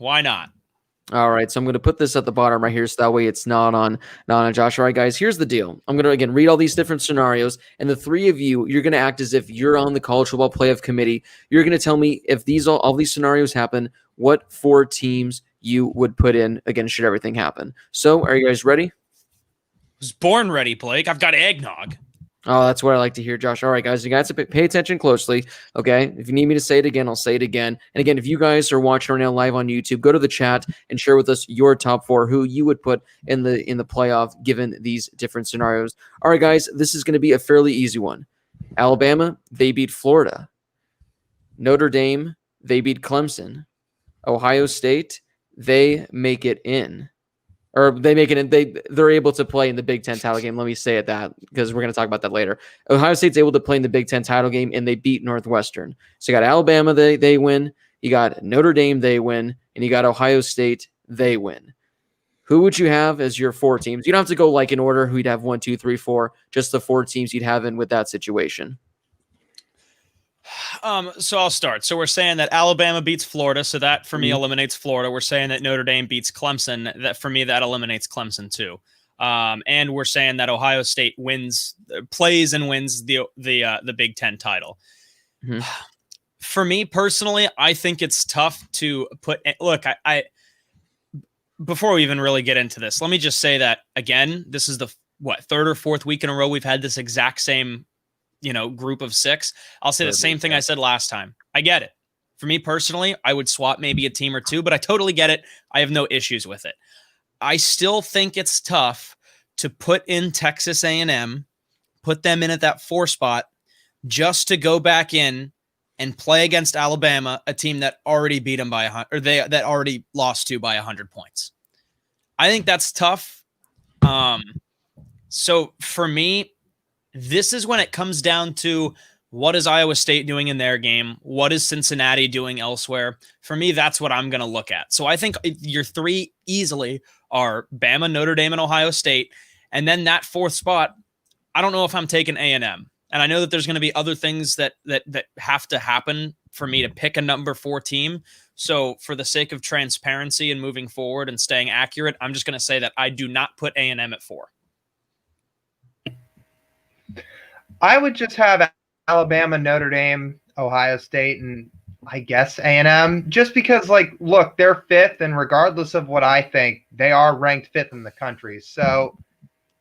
Why not? All right, so I'm going to put this at the bottom right here, so that way it's not on Josh. All right, guys, here's the deal. I'm going to, again, read all these different scenarios, and the three of you, you're going to act as if you're on the college football playoff committee. You're going to tell me if all these scenarios happen, what 4 teams you would put in, again, should everything happen. So, are you guys ready? I was born ready, Blake. I've got eggnog. Oh, that's what I like to hear, Josh. All right, guys, you guys have to pay attention closely, okay? If you need me to say it again, I'll say it again. And again, if you guys are watching right now live on YouTube, go to the chat and share with us your top 4, who you would put in the playoff given these different scenarios. All right, guys, this is going to be a fairly easy one. Alabama, they beat Florida. Notre Dame, they beat Clemson. Ohio State, they make it in. Or they make it in. They're able to play in the Big Ten title game. Let me say it that, because we're going to talk about that later. Ohio State's able to play in the Big Ten title game, and they beat Northwestern. So you got Alabama, they win. You got Notre Dame, they win. And you got Ohio State, they win. Who would you have as your 4 teams? You don't have to go like in order who you'd have 1, 2, 3, 4. Just the 4 teams you'd have in with that situation. So I'll start. So we're saying that Alabama beats Florida, so that for me eliminates Florida. We're saying that Notre Dame beats Clemson. That for me that eliminates Clemson too. And we're saying that Ohio State plays and wins the Big Ten title. Mm-hmm. For me personally, I think it's tough to put. Look, I before we even really get into this, let me just say that again, this is the 3rd or 4th week in a row we've had this exact same group of 6. I'll say the same thing I said last time. I get it. For me personally, I would swap maybe a team or 2, but I totally get it. I have no issues with it. I still think it's tough to put in Texas A&M, put them in at that 4 spot, just to go back in and play against Alabama, a team that already beat them by 100, or that already lost to by 100 points. I think that's tough. So for me, this is when it comes down to what is Iowa State doing in their game? What is Cincinnati doing elsewhere? For me, that's what I'm going to look at. So I think your 3 easily are Bama, Notre Dame, and Ohio State. And then that 4th spot, I don't know if I'm taking A&M. And I know that there's going to be other things that have to happen for me to pick a number 4 team. So for the sake of transparency and moving forward and staying accurate, I'm just going to say that I do not put A&M at 4. I would just have Alabama, Notre Dame, Ohio State, and I guess A&M, just because, look, they're 5th, and regardless of what I think, they are ranked 5th in the country. So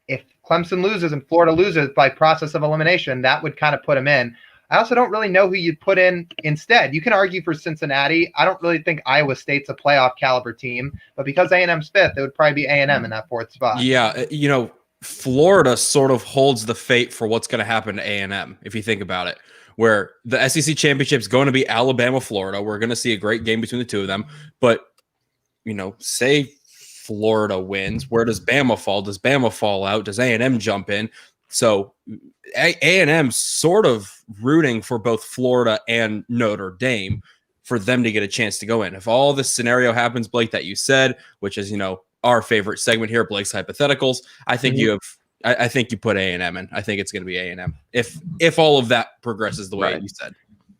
if Clemson loses and Florida loses by process of elimination, that would kind of put them in. I also don't really know who you'd put in instead. You can argue for Cincinnati. I don't really think Iowa State's a playoff caliber team, but because A&M's 5th, it would probably be A&M in that 4th spot. Yeah, Florida sort of holds the fate for what's going to happen to A&M, if you think about it, where the SEC championship is going to be Alabama, Florida. We're going to see a great game between the 2 of them. But, say Florida wins, where does Bama fall? Does Bama fall out? Does A&M jump in? So A&M sort of rooting for both Florida and Notre Dame for them to get a chance to go in. If all this scenario happens, Blake, that you said, which is, our favorite segment here, Blake's Hypotheticals, I think I think you put A&M in. I think it's going to be A&M if all of that progresses the way you said.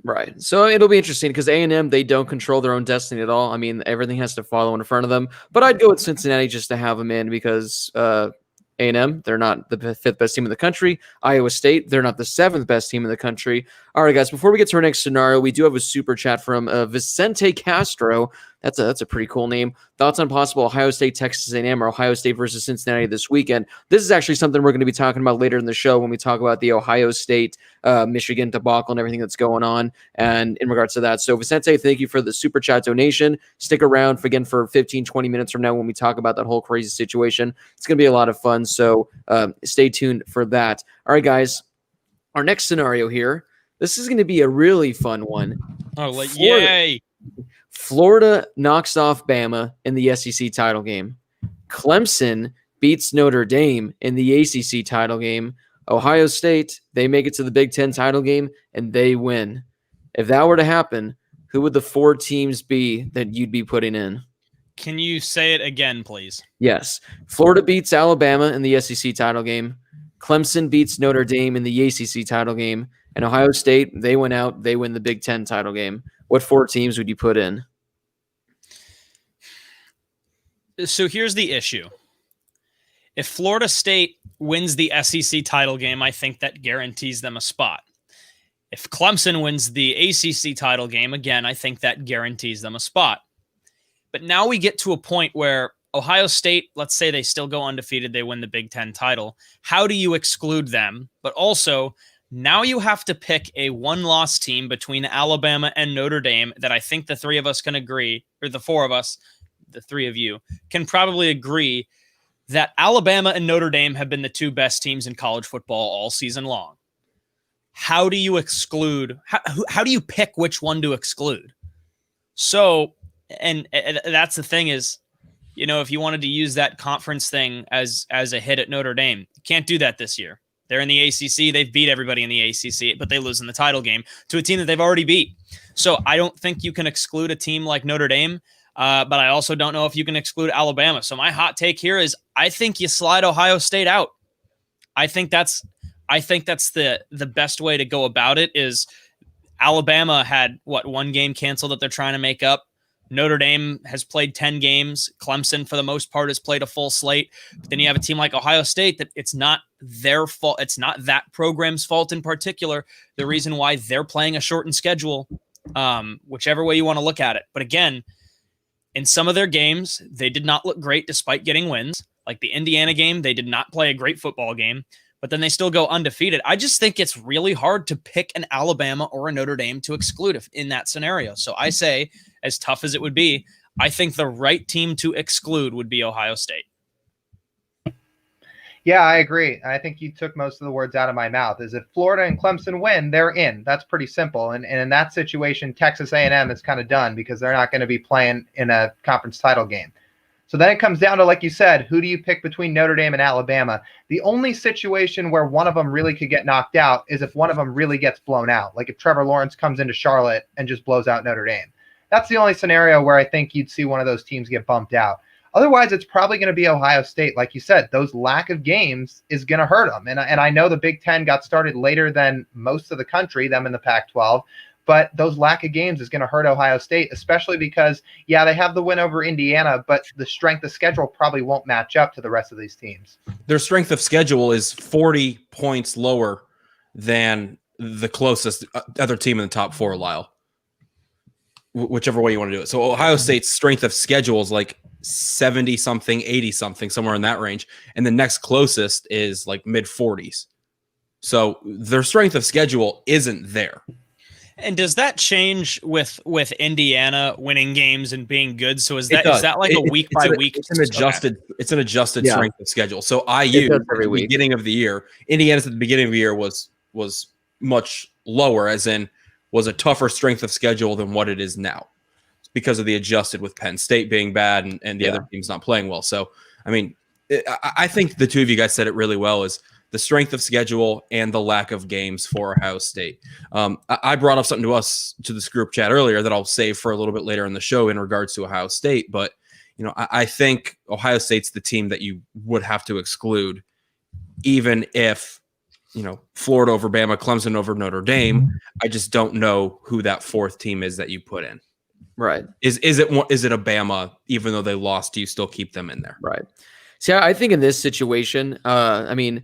Right. So it'll be interesting because A&M, they don't control their own destiny at all. I mean, everything has to follow in front of them. But I'd go with Cincinnati just to have them in because A&M, they're not the 5th best team in the country. Iowa State, they're not the 7th best team in the country. All right, guys, before we get to our next scenario, we do have a super chat from Vicente Castro. That's a pretty cool name. Thoughts on possible Ohio State, Texas A&M, or Ohio State versus Cincinnati this weekend? This is actually something we're going to be talking about later in the show when we talk about the Ohio State, Michigan debacle and everything that's going on and in regards to that. So, Vicente, thank you for the super chat donation. Stick around for 15, 20 minutes from now when we talk about that whole crazy situation. It's going to be a lot of fun, so stay tuned for that. All right, guys, our next scenario here, this is going to be a really fun one. Oh, yay! Florida knocks off Bama in the SEC title game. Clemson beats Notre Dame in the ACC title game. Ohio State, they make it to the Big Ten title game, and they win. If that were to happen, who would the 4 teams be that you'd be putting in? Can you say it again, please? Yes. Florida beats Alabama in the SEC title game. Clemson beats Notre Dame in the ACC title game. And Ohio State, they went out, they win the Big Ten title game. What 4 teams would you put in? So here's the issue. If Florida State wins the SEC title game, I think that guarantees them a spot. If Clemson wins the ACC title game, again, I think that guarantees them a spot. But now we get to a point where Ohio State, let's say they still go undefeated, they win the Big Ten title. How do you exclude them? But also, now you have to pick a one-loss team between Alabama and Notre Dame that I think the three of us can agree, or the four of us, the three of you, can probably agree that Alabama and Notre Dame have been the two best teams in college football all season long. How do you exclude? How do you pick which one to exclude? So, and that's the thing is, you know, if you wanted to use that conference thing as a hit at Notre Dame, you can't do that this year. They're in the ACC. They've beat everybody in the ACC, but they lose in the title game to a team that they've already beat. So I don't think you can exclude a team like Notre Dame, but I also don't know if you can exclude Alabama. So my hot take here is I think you slide Ohio State out. I think that's the best way to go about it. Is Alabama had one game canceled that they're trying to make up. Notre Dame has played 10 games. Clemson, for the most part, has played a full slate. But then you have a team like Ohio State that it's not their fault. It's not that program's fault in particular. The reason why they're playing a shortened schedule, whichever way you want to look at it. But again, in some of their games, they did not look great despite getting wins. Like the Indiana game, they did not play a great football game, but then they still go undefeated. I just think it's really hard to pick an Alabama or a Notre Dame to exclude in that scenario. So I say, as tough as it would be, I think the right team to exclude would be Ohio State. Yeah, I agree. I think you took most of the words out of my mouth. Is if Florida and Clemson win, they're in. That's pretty simple. And in that situation, Texas A&M is kind of done because they're not going to be playing in a conference title game. So then it comes down to, like you said, who do you pick between Notre Dame and Alabama? The only situation where one of them really could get knocked out is if one of them really gets blown out. Like if Trevor Lawrence comes into Charlotte and just blows out Notre Dame. That's the only scenario where I think you'd see one of those teams get bumped out. Otherwise, it's probably going to be Ohio State. Like you said, those lack of games is going to hurt them. And I know the Big Ten got started later than most of the country, them in the Pac-12. But those lack of games is going to hurt Ohio State, especially because, yeah, they have the win over Indiana, but the strength of schedule probably won't match up to the rest of these teams. Their strength of schedule is 40 points lower than the closest other team in the top four, Lyle. Whichever way you want to do it. So Ohio State's strength of schedule is like 70-something, 80-something, somewhere in that range. And the next closest is like mid-40s. So their strength of schedule isn't there. And does that change with Indiana winning games and being good? So is that like a week by week? It's an adjusted strength of schedule. So IU at the beginning of the year, Indiana's at the beginning of the year was much lower, as in was a tougher strength of schedule than what it is now. It's because of the adjusted with Penn State being bad and the other teams not playing well. So I mean, I think the two of you guys said it really well. Is the strength of schedule and the lack of games for Ohio State. I brought up something to this group chat earlier that I'll save for a little bit later in the show in regards to Ohio State. But, you know, I think Ohio State's the team that you would have to exclude, even if, you know, Florida over Bama, Clemson over Notre Dame. I just don't know who that fourth team is that you put in. Right. Is it a Bama, even though they lost, do you still keep them in there? Right. See, I think in this situation, I mean,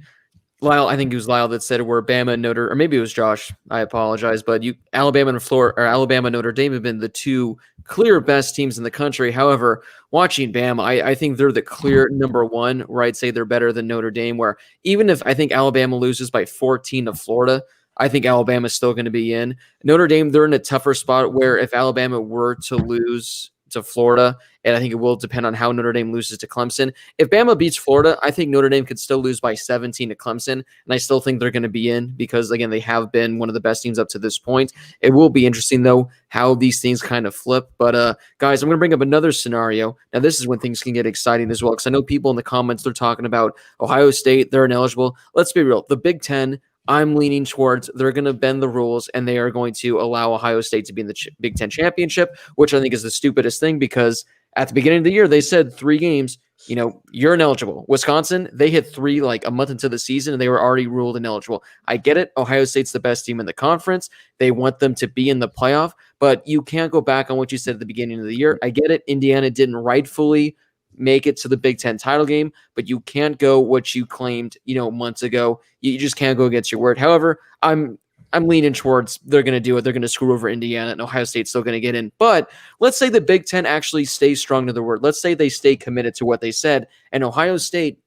Lyle, I think it was Lyle that said where Bama and Notre, or maybe it was Josh. I apologize, but Alabama and Notre Dame have been the two clear best teams in the country. However, watching Bama, I think they're the clear number one, where I'd say they're better than Notre Dame. Where even if I think Alabama loses by 14 to Florida, I think Alabama is still going to be in. Notre Dame, they're in a tougher spot where if Alabama were to lose to Florida, and I think it will depend on how Notre Dame loses to Clemson. If Bama beats Florida, I think Notre Dame could still lose by 17 to Clemson, and I still think they're going to be in because, again, they have been one of the best teams up to this point. It will be interesting, though, how these things kind of flip. But, guys, I'm going to bring up another scenario. Now, this is when things can get exciting as well, because I know people in the comments, they're talking about Ohio State, they're ineligible. Let's be real. The Big Ten, I'm leaning towards they're going to bend the rules and they are going to allow Ohio State to be in the Big Ten championship, which I think is the stupidest thing because at the beginning of the year, they said 3 games, you know, you're ineligible. Wisconsin, they hit 3 like a month into the season and they were already ruled ineligible. I get it. Ohio State's the best team in the conference. They want them to be in the playoff, but you can't go back on what you said at the beginning of the year. I get it. Indiana didn't rightfully make it to the Big Ten title game, but you can't go what you claimed, months ago. You just can't go against your word. However, I'm leaning towards they're going to do it. They're going to screw over Indiana, and Ohio State's still going to get in. But let's say the Big Ten actually stays strong to their word. Let's say they stay committed to what they said, and Ohio State,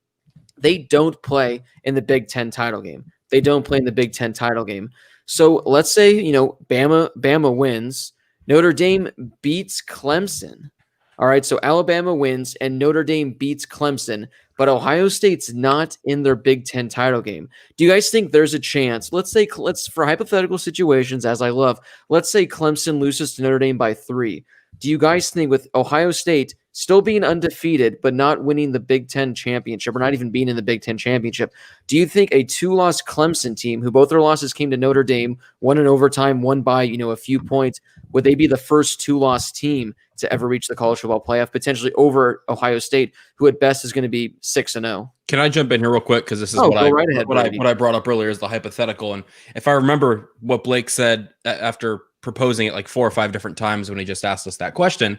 they don't play in the Big Ten title game. They don't play in the Big Ten title game. So let's say, Bama wins. Notre Dame beats Clemson. All right, so Alabama wins and Notre Dame beats Clemson, but Ohio State's not in their Big Ten title game. Do you guys think there's a chance? Let's for hypothetical situations, as I love, let's say Clemson loses to Notre Dame by 3. Do you guys think with Ohio State still being undefeated but not winning the Big Ten championship or not even being in the Big Ten championship, do you think a 2-loss Clemson team, who both their losses came to Notre Dame, one in overtime, one by a few points, would they be the first 2-loss team to ever reach the college football playoff, potentially over Ohio State, who at best is going to be 6-0? Can I jump in here real quick? Because this is what I brought up earlier is the hypothetical. And if I remember what Blake said after proposing it like 4 or 5 different times when he just asked us that question,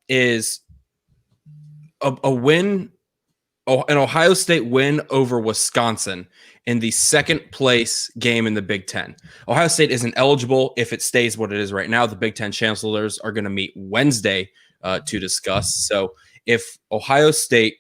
is a win, an Ohio State win over Wisconsin in the second place game in the Big Ten. Ohio State isn't eligible if it stays what it is right now. The Big Ten chancellors are going to meet Wednesday to discuss. So if Ohio State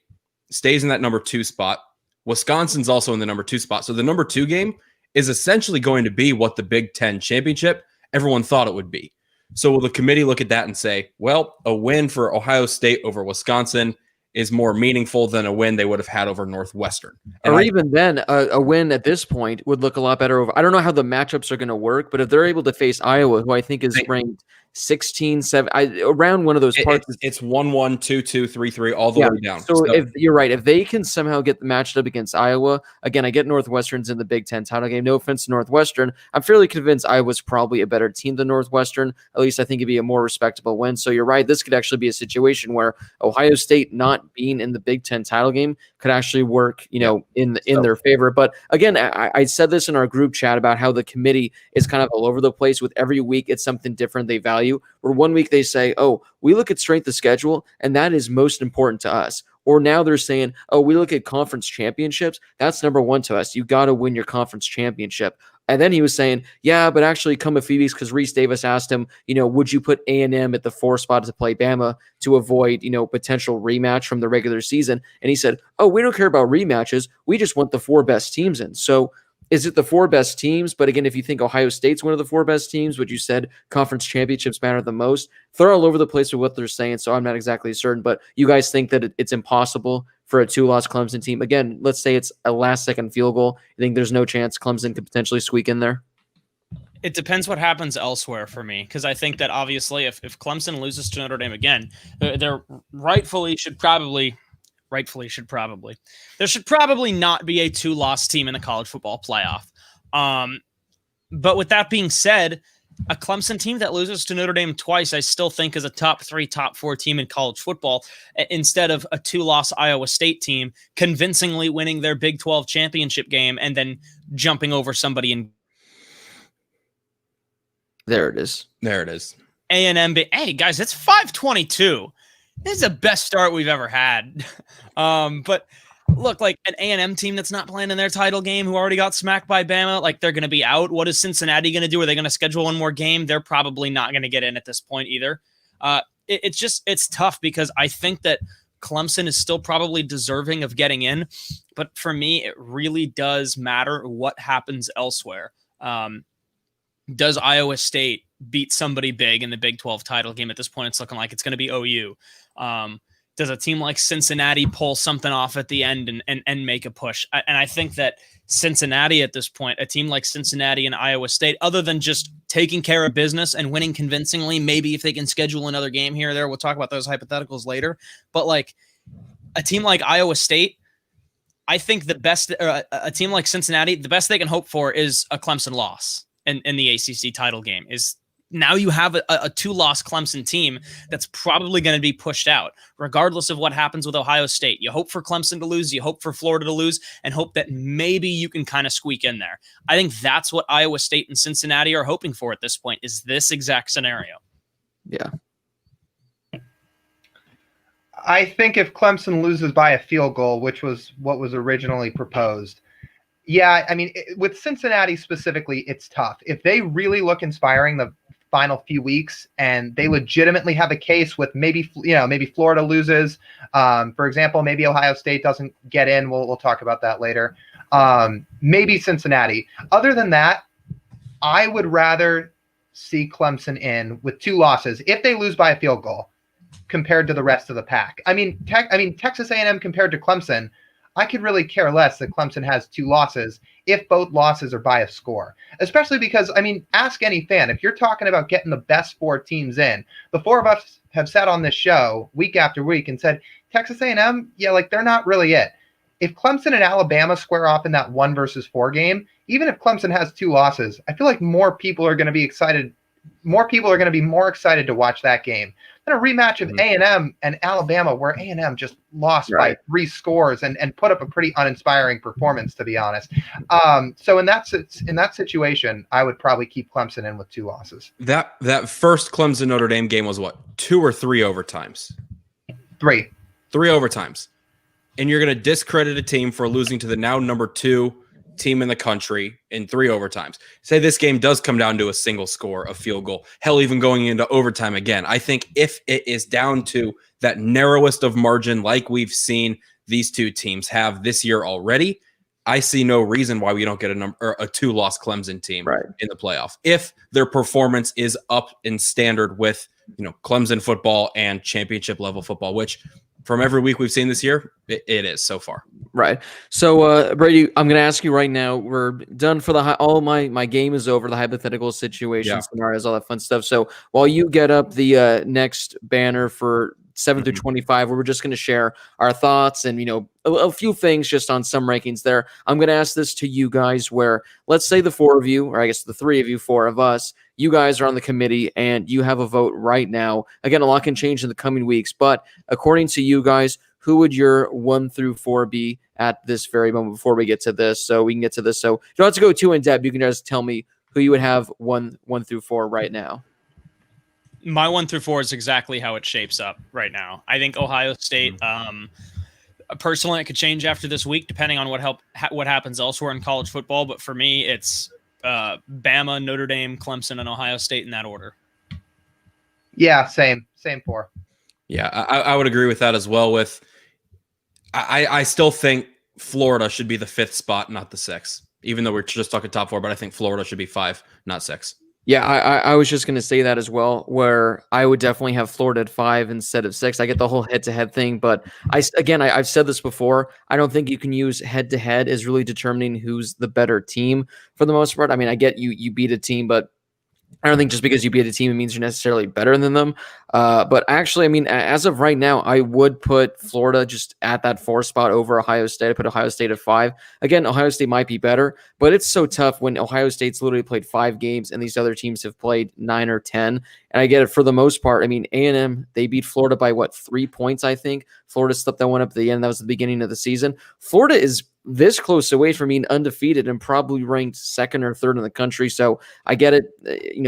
stays in that number 2 spot, Wisconsin's also in the number 2 spot. So the number 2 game is essentially going to be what the Big Ten championship everyone thought it would be. So will the committee look at that and say, well, a win for Ohio State over Wisconsin is more meaningful than a win they would have had over Northwestern? Even then, a win at this point would look a lot better over. I don't know how the matchups are going to work, but if they're able to face Iowa, who I think is ranked 16, 7, around one of those parts. It's 1-1, 2-2, 3-3, all the way down. So if you're right, if they can somehow get matched up against Iowa, again, I get Northwestern's in the Big Ten title game. No offense to Northwestern. I'm fairly convinced Iowa's probably a better team than Northwestern. At least I think it'd be a more respectable win. So you're right. This could actually be a situation where Ohio State not being in the Big Ten title game could actually work, in their favor. But again, I said this in our group chat about how the committee is kind of all over the place. With every week, it's something different they value. Where one week they say, oh, we look at strength of schedule, and that is most important to us. Or now they're saying, oh, we look at conference championships. That's number 1 to us. You got to win your conference championship. And then he was saying, yeah, but actually come a few weeks, because Reese Davis asked him, would you put A&M at the 4 spot to play Bama to avoid, potential rematch from the regular season? And he said, oh, we don't care about rematches. We just want the 4 best teams in. So is it the 4 best teams? But again, if you think Ohio State's one of the 4 best teams, which you said conference championships matter the most, they're all over the place with what they're saying. So I'm not exactly certain, but you guys think that it's impossible for a 2-loss Clemson team? Again, let's say it's a last-second field goal. You think there's no chance Clemson could potentially squeak in there? It depends what happens elsewhere for me, because I think that obviously if Clemson loses to Notre Dame again, there should probably not be a 2-loss team in the college football playoff. But with that being said, a Clemson team that loses to Notre Dame twice, I still think is a top 3, top 4 team in college football, instead of a 2-loss Iowa State team convincingly winning their Big 12 championship game and then jumping over somebody in. There it is. A&M. Hey guys, it's 5:22. This is the best start we've ever had. But look, like an A&M team that's not playing in their title game, who already got smacked by Bama, like they're going to be out. What is Cincinnati going to do? Are they going to schedule one more game? They're probably not going to get in at this point either. It's tough, because I think that Clemson is still probably deserving of getting in. But for me, it really does matter what happens elsewhere. Does Iowa State beat somebody big in the Big 12 title game? At this point, it's looking like it's going to be OU. Does a team like Cincinnati pull something off at the end and make a push? And I think that Cincinnati at this point, a team like Cincinnati and Iowa State, other than just taking care of business and winning convincingly, maybe if they can schedule another game here or there, we'll talk about those hypotheticals later. But like a team like Iowa State, I think a team like Cincinnati, the best they can hope for is a Clemson loss in the ACC title game. Is now you have a 2-loss Clemson team that's probably going to be pushed out, regardless of what happens with Ohio State. You hope for Clemson to lose, you hope for Florida to lose, and hope that maybe you can kind of squeak in there. I think that's what Iowa State and Cincinnati are hoping for at this point, is this exact scenario. Yeah. I think if Clemson loses by a field goal, which was what was originally proposed, yeah, I mean, with Cincinnati specifically, it's tough. If they really look inspiring the final few weeks and they legitimately have a case with maybe Florida loses, for example, maybe Ohio State doesn't get in. We'll talk about that later. Maybe Cincinnati. Other than that, I would rather see Clemson in with 2 losses if they lose by a field goal compared to the rest of the pack. I mean, Texas A&M compared to Clemson, I could really care less that Clemson has 2 losses if both losses are by a score, especially because, I mean, ask any fan. If you're talking about getting the best 4 teams in, the 4 of us have sat on this show week after week and said, Texas A&M, yeah, like they're not really it. If Clemson and Alabama square off in that 1 versus 4 game, even if Clemson has 2 losses, I feel like more people are going to be excited. More people are going to be more excited to watch that game than a rematch of A&M and Alabama, where A&M just lost by 3 scores and put up a pretty uninspiring performance, to be honest. So in that situation, I would probably keep Clemson in with 2 losses. That first Clemson Notre Dame game was what, 2 or 3 overtimes? 3 overtimes. And you're going to discredit a team for losing to the now number 2 team in the country in 3 overtimes. Say this game does come down to a single score, a field goal, hell, even going into overtime again. I think if it is down to that narrowest of margin, like we've seen these 2 teams have this year already, I see no reason why we don't get a 2-loss Clemson team in the playoff if their performance is up in standard with, Clemson football and championship level football, which from every week we've seen this year, it is so far. Right. So, Brady, I'm going to ask you right now. We're done for all my game is over. The hypothetical situation, scenarios, all that fun stuff. So, while you get up the next banner for 7 through 25, where we're just going to share our thoughts and a few things just on some rankings there. I'm going to ask this to you guys. Where let's say the 4 of you, or I guess the 3 of you, 4 of us. You guys are on the committee and you have a vote right now. Again, a lot can change in the coming weeks, but according to you guys, who would your 1 through 4 be at this very moment before we get to this? So we can get to this. So you don't have to go too in depth. You can just tell me who you would have 1 through 4 right now. My 1 through 4 is exactly how it shapes up right now. I think Ohio State, personally, it could change after this week, depending on what happens elsewhere in college football. But for me, it's Bama, Notre Dame, Clemson, and Ohio State in that order. Yeah, same 4. Yeah, I would agree with that as well. I still think Florida should be the 5th spot, not the 6th, even though we're just talking top 4, but I think Florida should be 5, not 6. Yeah, I was just going to say that as well, where I would definitely have Florida at 5 instead of 6. I get the whole head-to-head thing, but I've said this before. I don't think you can use head-to-head as really determining who's the better team for the most part. I mean, I get you beat a team, but I don't think just because you beat a team, it means you're necessarily better than them. But actually, I mean, as of right now, I would put Florida just at that 4 spot over Ohio State. I put Ohio State at 5. Again, Ohio State might be better, but it's so tough when Ohio State's literally played 5 games and these other teams have played 9 or 10. And I get it for the most part. I mean, A&M, they beat Florida by 3 points, I think. Florida slipped that one up at the end. That was the beginning of the season. Florida is this close away from being undefeated and probably ranked 2nd or 3rd in the country. So I get it.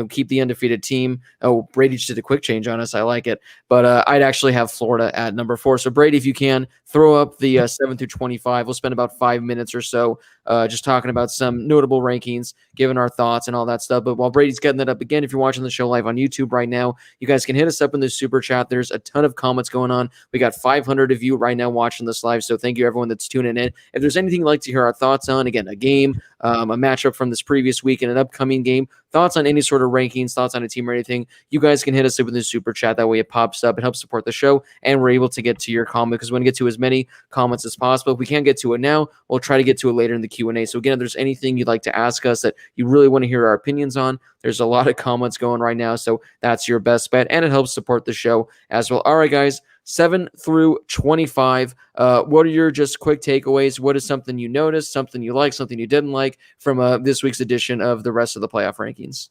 Keep the undefeated team. Oh, Brady just did a quick change on us. I like it. But I'd actually have Florida at number 4. So Brady, if you can, throw up the 7 through 25. We'll spend about 5 minutes or so just talking about some notable rankings, giving our thoughts and all that stuff. But while Brady's getting that up, again, if you're watching the show live on YouTube right now, you guys can hit us up in the super chat. There's a ton of comments going on. We got 500 of you right now watching this live. So thank you, everyone that's tuning in. If there's anything you'd like to hear our thoughts on, again, a game, a matchup from this previous week and an upcoming game, thoughts on any sort of rankings, thoughts on a team or anything, you guys can hit us up in the super chat. That way it pops up. It helps support the show, and we're able to get to your comment because we want to get to as many comments as possible. If we can't get to it now, we'll try to get to it later in the Q&A. So again, if there's anything you'd like to ask us that you really want to hear our opinions on, there's a lot of comments going right now, so that's your best bet, and it helps support the show as well. All right, guys, 7 through 25. What are your just quick takeaways? What is something you noticed, something you like, something you didn't like from this week's edition of the rest of the playoff rankings?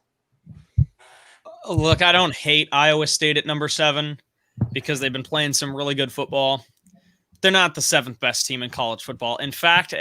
Look, I don't hate Iowa State at number 7 because they've been playing some really good football. They're not the 7th best team in college football. In fact,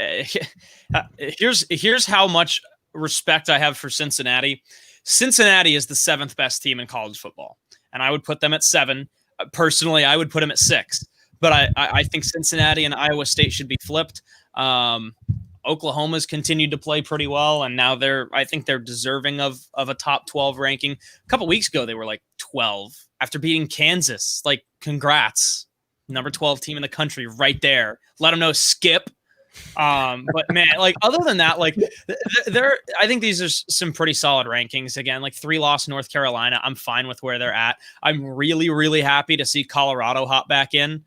here's how much respect I have for Cincinnati. Cincinnati is the 7th best team in college football, and I would put them at 7. Personally, I would put them at 6. but I think Cincinnati and Iowa State should be flipped. Oklahoma's continued to play pretty well, and now I think they're deserving of a top 12 ranking. A couple weeks ago, they were like 12 after beating Kansas. Like, congrats, number 12 team in the country, right there. Let them know, skip. But man, like, other than that, like, I think these are some pretty solid rankings. Again, like 3-loss North Carolina, I'm fine with where they're at. I'm really, really happy to see Colorado hop in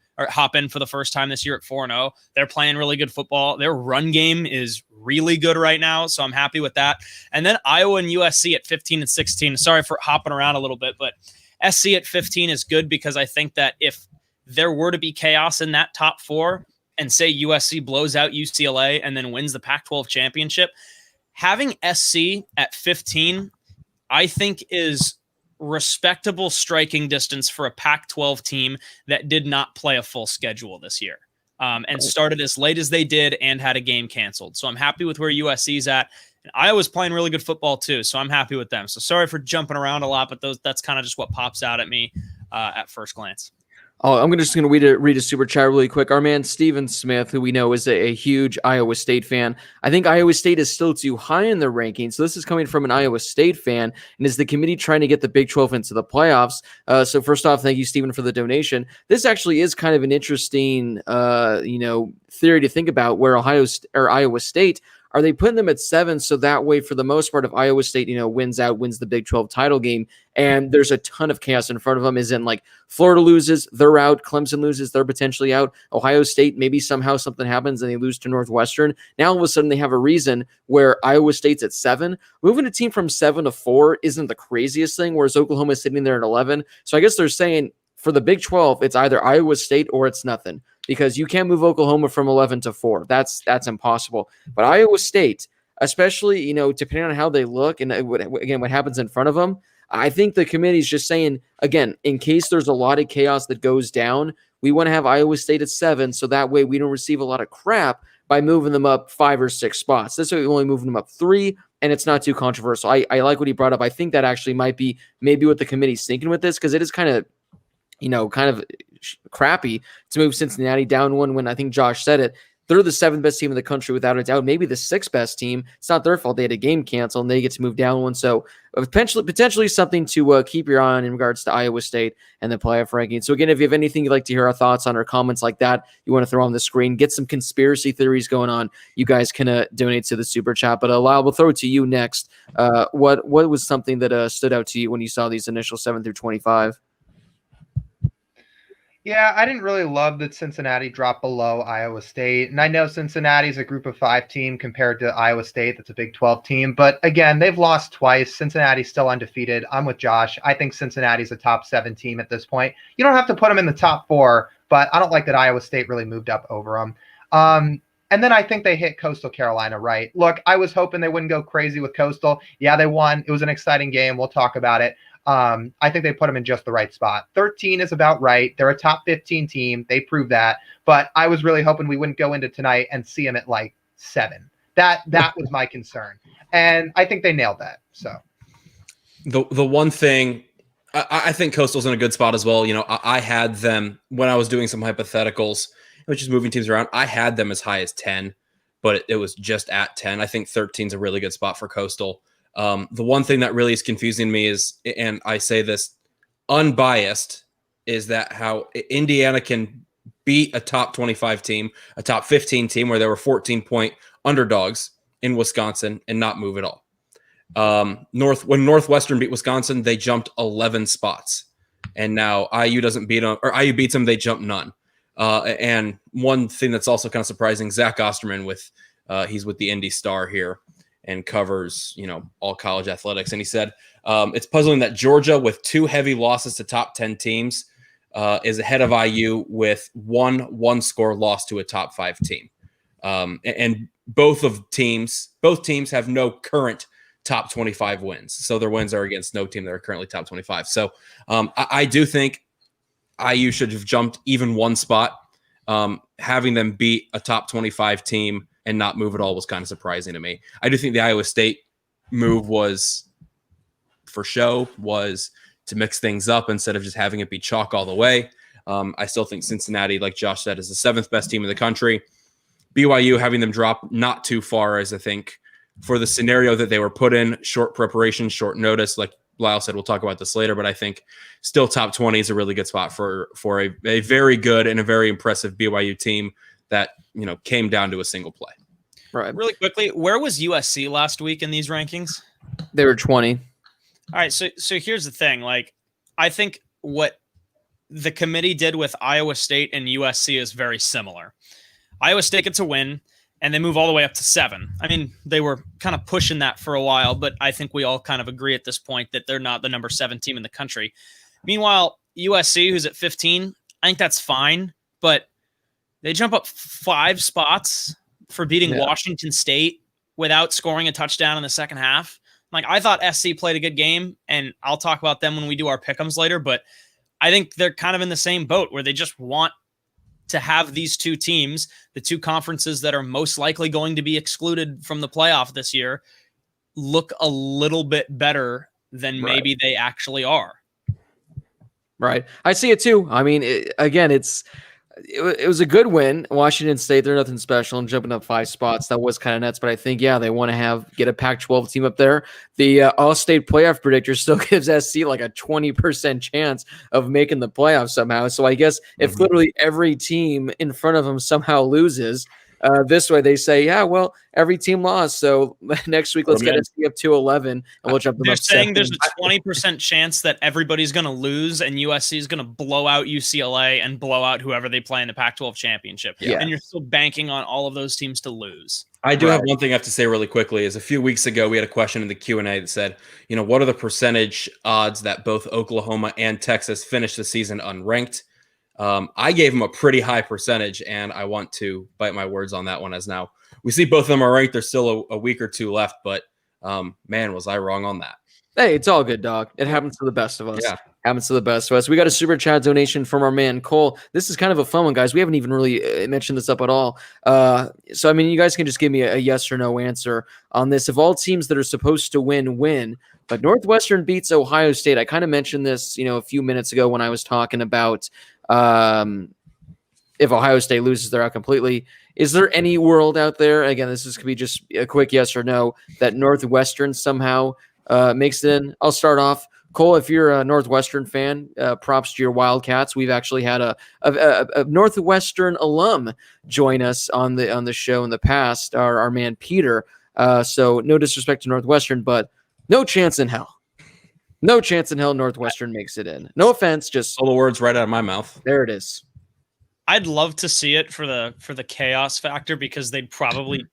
for the first time this year at 4-0. They're playing really good football. Their run game is really good right now, so I'm happy with that. And then Iowa and USC at 15 and 16. Sorry for hopping around a little bit, but SC at 15 is good because I think that if there were to be chaos in that top 4 and say USC blows out UCLA and then wins the Pac-12 championship, having SC at 15, I think is respectable striking distance for a Pac-12 team that did not play a full schedule this year and started as late as they did and had a game canceled. So I'm happy with where USC's at. And Iowa's playing really good football too, so I'm happy with them. So sorry for jumping around a lot, but that's kind of just what pops out at me at first glance. Oh, I'm just going to read a super chat really quick. Our man Steven Smith, who we know is a huge Iowa State fan. I think Iowa State is still too high in the rankings. So this is coming from an Iowa State fan. And is the committee trying to get the Big 12 into the playoffs? So first off, thank you, Steven, for the donation. This actually is kind of an interesting, theory to think about where Iowa State. Are they putting them at 7 so that way, for the most part, if Iowa State, wins the Big 12 title game and there's a ton of chaos in front of them, as in like Florida loses, they're out, Clemson loses, they're potentially out, Ohio State, maybe somehow something happens and they lose to Northwestern. Now all of a sudden they have a reason where Iowa State's at 7. Moving a team from 7 to 4 isn't the craziest thing, whereas Oklahoma is sitting there at 11. So I guess they're saying for the Big 12, it's either Iowa State or it's nothing, because you can't move Oklahoma from 11 to 4. That's impossible. But Iowa State, especially, depending on how they look and what happens in front of them, I think the committee's just saying, again, in case there's a lot of chaos that goes down, we want to have Iowa State at 7, so that way we don't receive a lot of crap by moving them up 5 or 6 spots. This way we're only moving them up 3, and it's not too controversial. I like what he brought up. I think that actually might be maybe what the committee's thinking with this, because it is kind of crappy to move Cincinnati down 1 when I think Josh said it. They're the 7th best team in the country without a doubt, maybe the 6th best team. It's not their fault. They had a game canceled and they get to move down 1. So potentially something to keep your eye on in regards to Iowa State and the playoff ranking. So again, if you have anything you'd like to hear our thoughts on or comments like that, you want to throw on the screen, get some conspiracy theories going on, you guys can donate to the super chat. But Lyle, we'll throw it to you next. What was something that stood out to you when you saw these initial 7 through 25? Yeah, I didn't really love that Cincinnati dropped below Iowa State. And I know Cincinnati's a group of 5 team compared to Iowa State. That's a Big 12 team. But again, they've lost twice. Cincinnati's still undefeated. I'm with Josh. I think Cincinnati's a top 7 team at this point. You don't have to put them in the top 4, but I don't like that Iowa State really moved up over them. And then I think they hit Coastal Carolina right. Look, I was hoping they wouldn't go crazy with Coastal. Yeah, they won. It was an exciting game. We'll talk about it. I think they put them in just the right spot. 13 is about right. They're a top 15 team. They proved that. But I was really hoping we wouldn't go into tonight and see them at like 7. That was my concern. And I think they nailed that. So the one thing, I think Coastal's in a good spot as well. I had them when I was doing some hypotheticals, which is moving teams around. I had them as high as 10, but it was just at 10. I think 13 is a really good spot for Coastal. The one thing that really is confusing me is, and I say this unbiased, is that how Indiana can beat a top 25 team, a top 15 team where there were 14-point underdogs in Wisconsin and not move at all. When Northwestern beat Wisconsin, they jumped 11 spots, and now IU doesn't beat them, or IU beats them, they jump none. And one thing that's also kind of surprising, Zach Osterman he's with the Indy Star here and covers, all college athletics. And he said, it's puzzling that Georgia, with 2 heavy losses to top 10 teams, is ahead of IU with one score loss to a top 5 team. And both teams have no current top 25 wins. So their wins are against no team that are currently top 25. So I do think IU should have jumped even 1 spot. Having them beat a top 25 team and not move at all was kind of surprising to me. I do think the Iowa State move was for show, was to mix things up instead of just having it be chalk all the way. I still think Cincinnati, like Josh said, is the 7th best team in the country. BYU, having them drop not too far, as I think for the scenario that they were put in, short preparation, short notice, like Lyle said, we'll talk about this later, but I think still top 20 is a really good spot for a very good and a very impressive BYU team that, came down to a single play. Right. Really quickly, where was USC last week in these rankings? They were 20. All right. So here's the thing. Like, I think what the committee did with Iowa State and USC is very similar. Iowa State gets a win, and they move all the way up to 7. I mean, they were kind of pushing that for a while, but I think we all kind of agree at this point that they're not the number 7 team in the country. Meanwhile, USC, who's at 15, I think that's fine, but they jump up 5 spots for beating Washington State without scoring a touchdown in the second half. Like, I thought SC played a good game, and I'll talk about them when we do our pick'ems later, but I think they're kind of in the same boat where they just want to have these two teams, the two conferences that are most likely going to be excluded from the playoff this year, look a little bit better than maybe they actually are. Right. I see it too. I mean, it was a good win. Washington State, they're nothing special, and jumping up 5 spots, that was kind of nuts. But I think, they want to get a Pac-12 team up there. The all-state playoff predictor still gives SC like a 20% chance of making the playoffs somehow. So I guess if literally every team in front of them somehow loses, this way they say, every team lost. So next week, let's get SC up to 11, and we'll jump them up. They're saying there's a 20% chance that everybody's going to lose, and USC is going to blow out UCLA and blow out whoever they play in the Pac-12 championship. Yeah. And you're still banking on all of those teams to lose. I do have one thing I have to say really quickly is a few weeks ago, we had a question in the Q&A that said, what are the percentage odds that both Oklahoma and Texas finish the season unranked? I gave them a pretty high percentage, and I want to bite my words on that one, as now we see both of them are ranked. There's still a week or two left, but man, was I wrong on that. Hey, it's all good, dog. It happens to the best of us. Yeah. Happens to the best of us. We got a super chat donation from our man Cole. This is kind of a fun one, guys. We haven't even really mentioned this up at all. So, I mean, you guys can just give me a yes or no answer on this. If all teams that are supposed to win, but Northwestern beats Ohio State, I kind of mentioned this, a few minutes ago when I was talking about if Ohio State loses, they're out completely. Is there any world out there, again, could be just a quick yes or no, that Northwestern somehow makes it in? I'll start off. Cole, if you're a Northwestern fan, props to your Wildcats. We've actually had a Northwestern alum join us on the show in the past, our man Peter. So no disrespect to Northwestern, but no chance in hell. No chance in hell Northwestern makes it in. No offense, just all the words right out of my mouth. There it is. I'd love to see it for the chaos factor, because they'd probably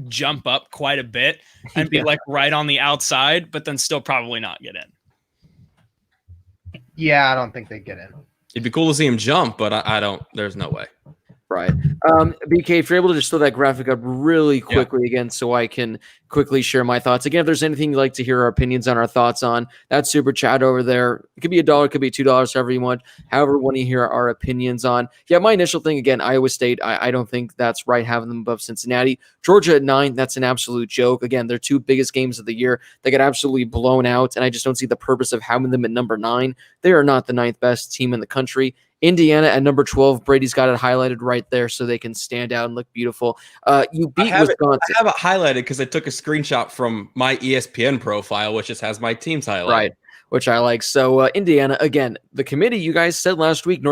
jump up quite a bit and be like right on the outside, but then still probably not get in. Yeah, I don't think they get in. It'd be cool to see him jump, but I don't. There's no way. Right. BK, if you're able to just throw that graphic up really quickly again so I can quickly share my thoughts. Again, if there's anything you'd like to hear our opinions on, our thoughts on, that super chat over there. It could be $1, it could be $2, however you want. However, want to hear our opinions on. Yeah, my initial thing, again, Iowa State, I don't think that's right having them above Cincinnati. Georgia at 9, that's an absolute joke. Again, their 2 biggest games of the year. They got absolutely blown out, and I just don't see the purpose of having them at number 9. They are not the 9th best team in the country. Indiana at number 12. Brady's got it highlighted right there so they can stand out and look beautiful. You beat Wisconsin. I have it highlighted because I took a screenshot from my ESPN profile, which just has my teams highlighted. Right, which I like. So Indiana, again, the committee, you guys said last week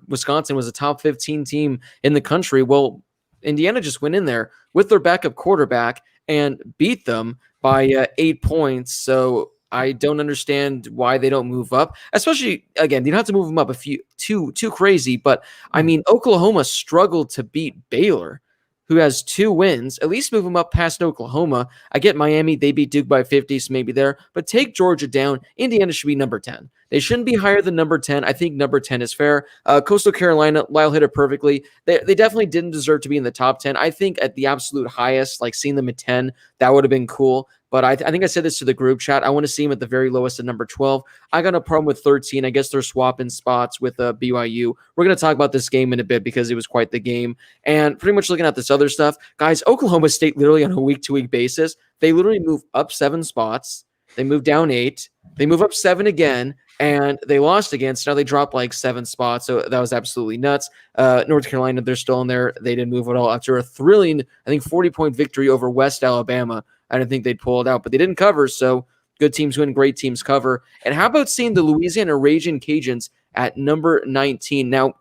Wisconsin was a top 15 team in the country. Well, Indiana just went in there with their backup quarterback and beat them by 8 points. So I don't understand why they don't move up, especially, again, you don't have to move them up too crazy, but I mean, Oklahoma struggled to beat Baylor, who has 2 wins. At least move them up past Oklahoma. I get Miami, they beat Duke by 50, so maybe there, but take Georgia down. Indiana should be number 10. They shouldn't be higher than number 10. I think number 10 is fair. Coastal Carolina, Lyle hit it perfectly. They definitely didn't deserve to be in the top 10. I think at the absolute highest, like seeing them at 10, that would have been cool. But I think I said this to the group chat. I want to see him at the very lowest at number 12. I got no problem with 13. I guess they're swapping spots with BYU. We're going to talk about this game in a bit because it was quite the game. And pretty much looking at this other stuff, guys, Oklahoma State literally on a week-to-week basis, they literally move up 7 spots. They move down 8. They move up 7 again. and they lost against. Now they dropped like 7 spots, so that was absolutely nuts. North Carolina, they're still in there. They didn't move at all after a thrilling, I think, 40-point victory over West Alabama. I didn't think they'd pull it out, but they didn't cover, so good teams win, great teams cover. And how about seeing the Louisiana Ragin' Cajuns at number 19? Now,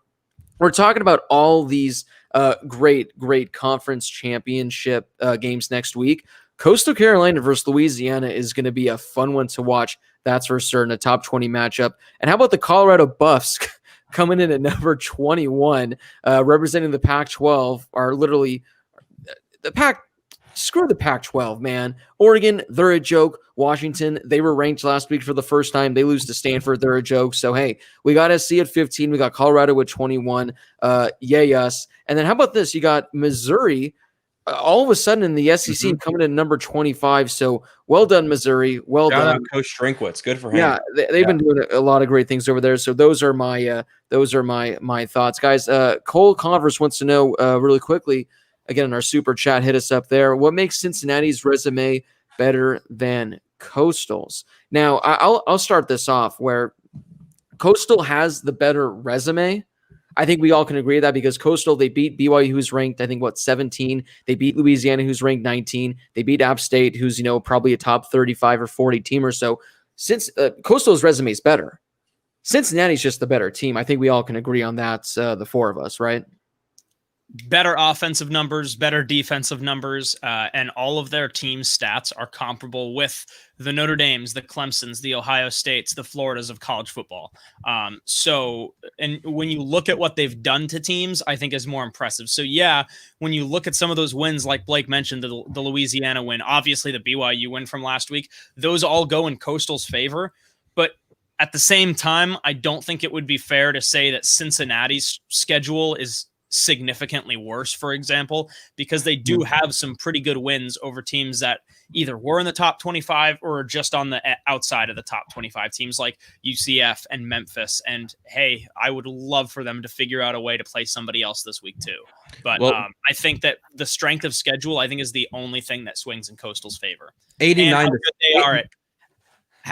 we're talking about all these great conference championship games next week. Coastal Carolina versus Louisiana is going to be a fun one to watch. That's for certain, a top 20 matchup. And how about the Colorado Buffs coming in at number 21, representing the Pac-12, are literally the Pac. Screw the Pac-12, man. Oregon, they're a joke. Washington, they were ranked last week for the first time. They lose to Stanford. They're a joke. So, hey, we got SC at 15. We got Colorado at 21. Yay us. And then how about this? You got Missouri all of a sudden in the SEC coming in number 25. So, well done, Missouri. Well done. Coach Drinkwitz. Good for him. Yeah, they've been doing a lot of great things over there. So those are my thoughts. Guys, Cole Converse wants to know really quickly, again, in our super chat, hit us up there. What makes Cincinnati's resume better than Coastal's? Now, I'll start this off where Coastal has the better resume. I think we all can agree with that because Coastal, they beat BYU, who's ranked, I think, 17. They beat Louisiana, who's ranked 19. They beat App State, who's, probably a top 35 or 40 team or so. Since Coastal's resume is better, Cincinnati's just the better team. I think we all can agree on that, the four of us, right? Better offensive numbers, better defensive numbers, and all of their team stats are comparable with the Notre Dames, the Clemsons, the Ohio States, the Floridas of college football. And when you look at what they've done to teams, I think is more impressive. So yeah, when you look at some of those wins, like Blake mentioned, the Louisiana win, obviously the BYU win from last week, those all go in Coastal's favor. But at the same time, I don't think it would be fair to say that Cincinnati's schedule is significantly worse, for example, because they do have some pretty good wins over teams that either were in the top 25 or just on the outside of the top 25, teams like UCF and Memphis. And hey, I would love for them to figure out a way to play somebody else this week too. But I think that the strength of schedule, I think, is the only thing that swings in Coastal's favor. 89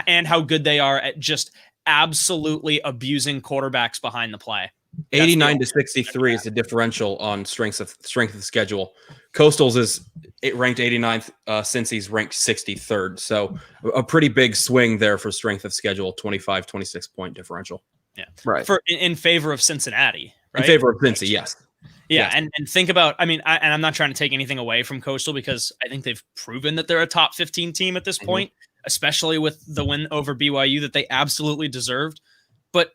and how good they are at just absolutely abusing quarterbacks behind the play. 89 to 63 is the differential on strength of the schedule. Coastal's is ranked 89th, since he's ranked 63rd. So a pretty big swing there for strength of schedule, 25, 26 point differential. Yeah. Right. In favor of Cincinnati, right? In favor of Cincy, yes. Yeah. Yes. And think about, and I'm not trying to take anything away from Coastal because I think they've proven that they're a top 15 team at this point, especially with the win over BYU that they absolutely deserved. But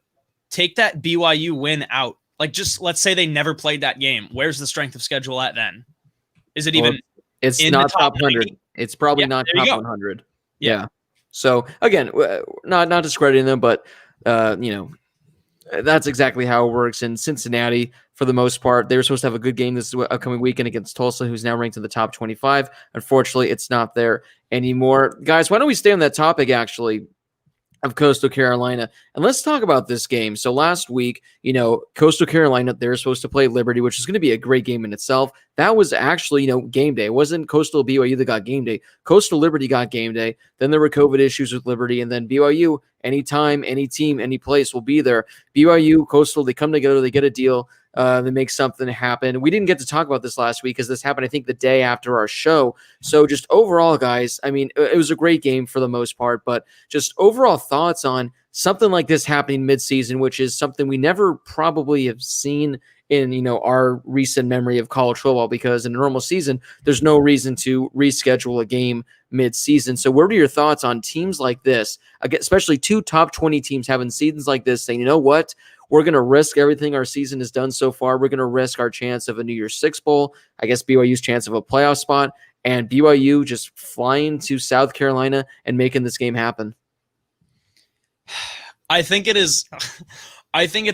take that BYU win out. Like, just let's say they never played that game. Where's the strength of schedule at then? Is it even? It's not top 100. It's probably not top 100. Yeah. So again, not discrediting them, but that's exactly how it works. In Cincinnati, for the most part, they were supposed to have a good game this upcoming weekend against Tulsa, who's now ranked in the top 25. Unfortunately, it's not there anymore. Guys, why don't we stay on that topic, actually, of Coastal Carolina, and let's talk about this game. So last week, Coastal Carolina, they're supposed to play Liberty, which is going to be a great game in itself. That was actually, game day. It wasn't Coastal BYU that got game day. Coastal Liberty got game day. Then there were COVID issues with Liberty, and then BYU, anytime, any team, any place will be there. BYU, Coastal, they come together, they get a deal. They make something happen. We didn't get to talk about this last week because this happened, I think, the day after our show. So just overall, guys, it was a great game for the most part, but just overall thoughts on something like this happening midseason, which is something we never probably have seen in, our recent memory of college football, because in a normal season, there's no reason to reschedule a game mid-season. So what are your thoughts on teams like this, especially two top 20 teams having seasons like this, saying, you know what, we're going to risk everything our season has done so far. We're going to risk our chance of a New Year's Six Bowl, I guess BYU's chance of a playoff spot, and BYU just flying to South Carolina and making this game happen. I think it's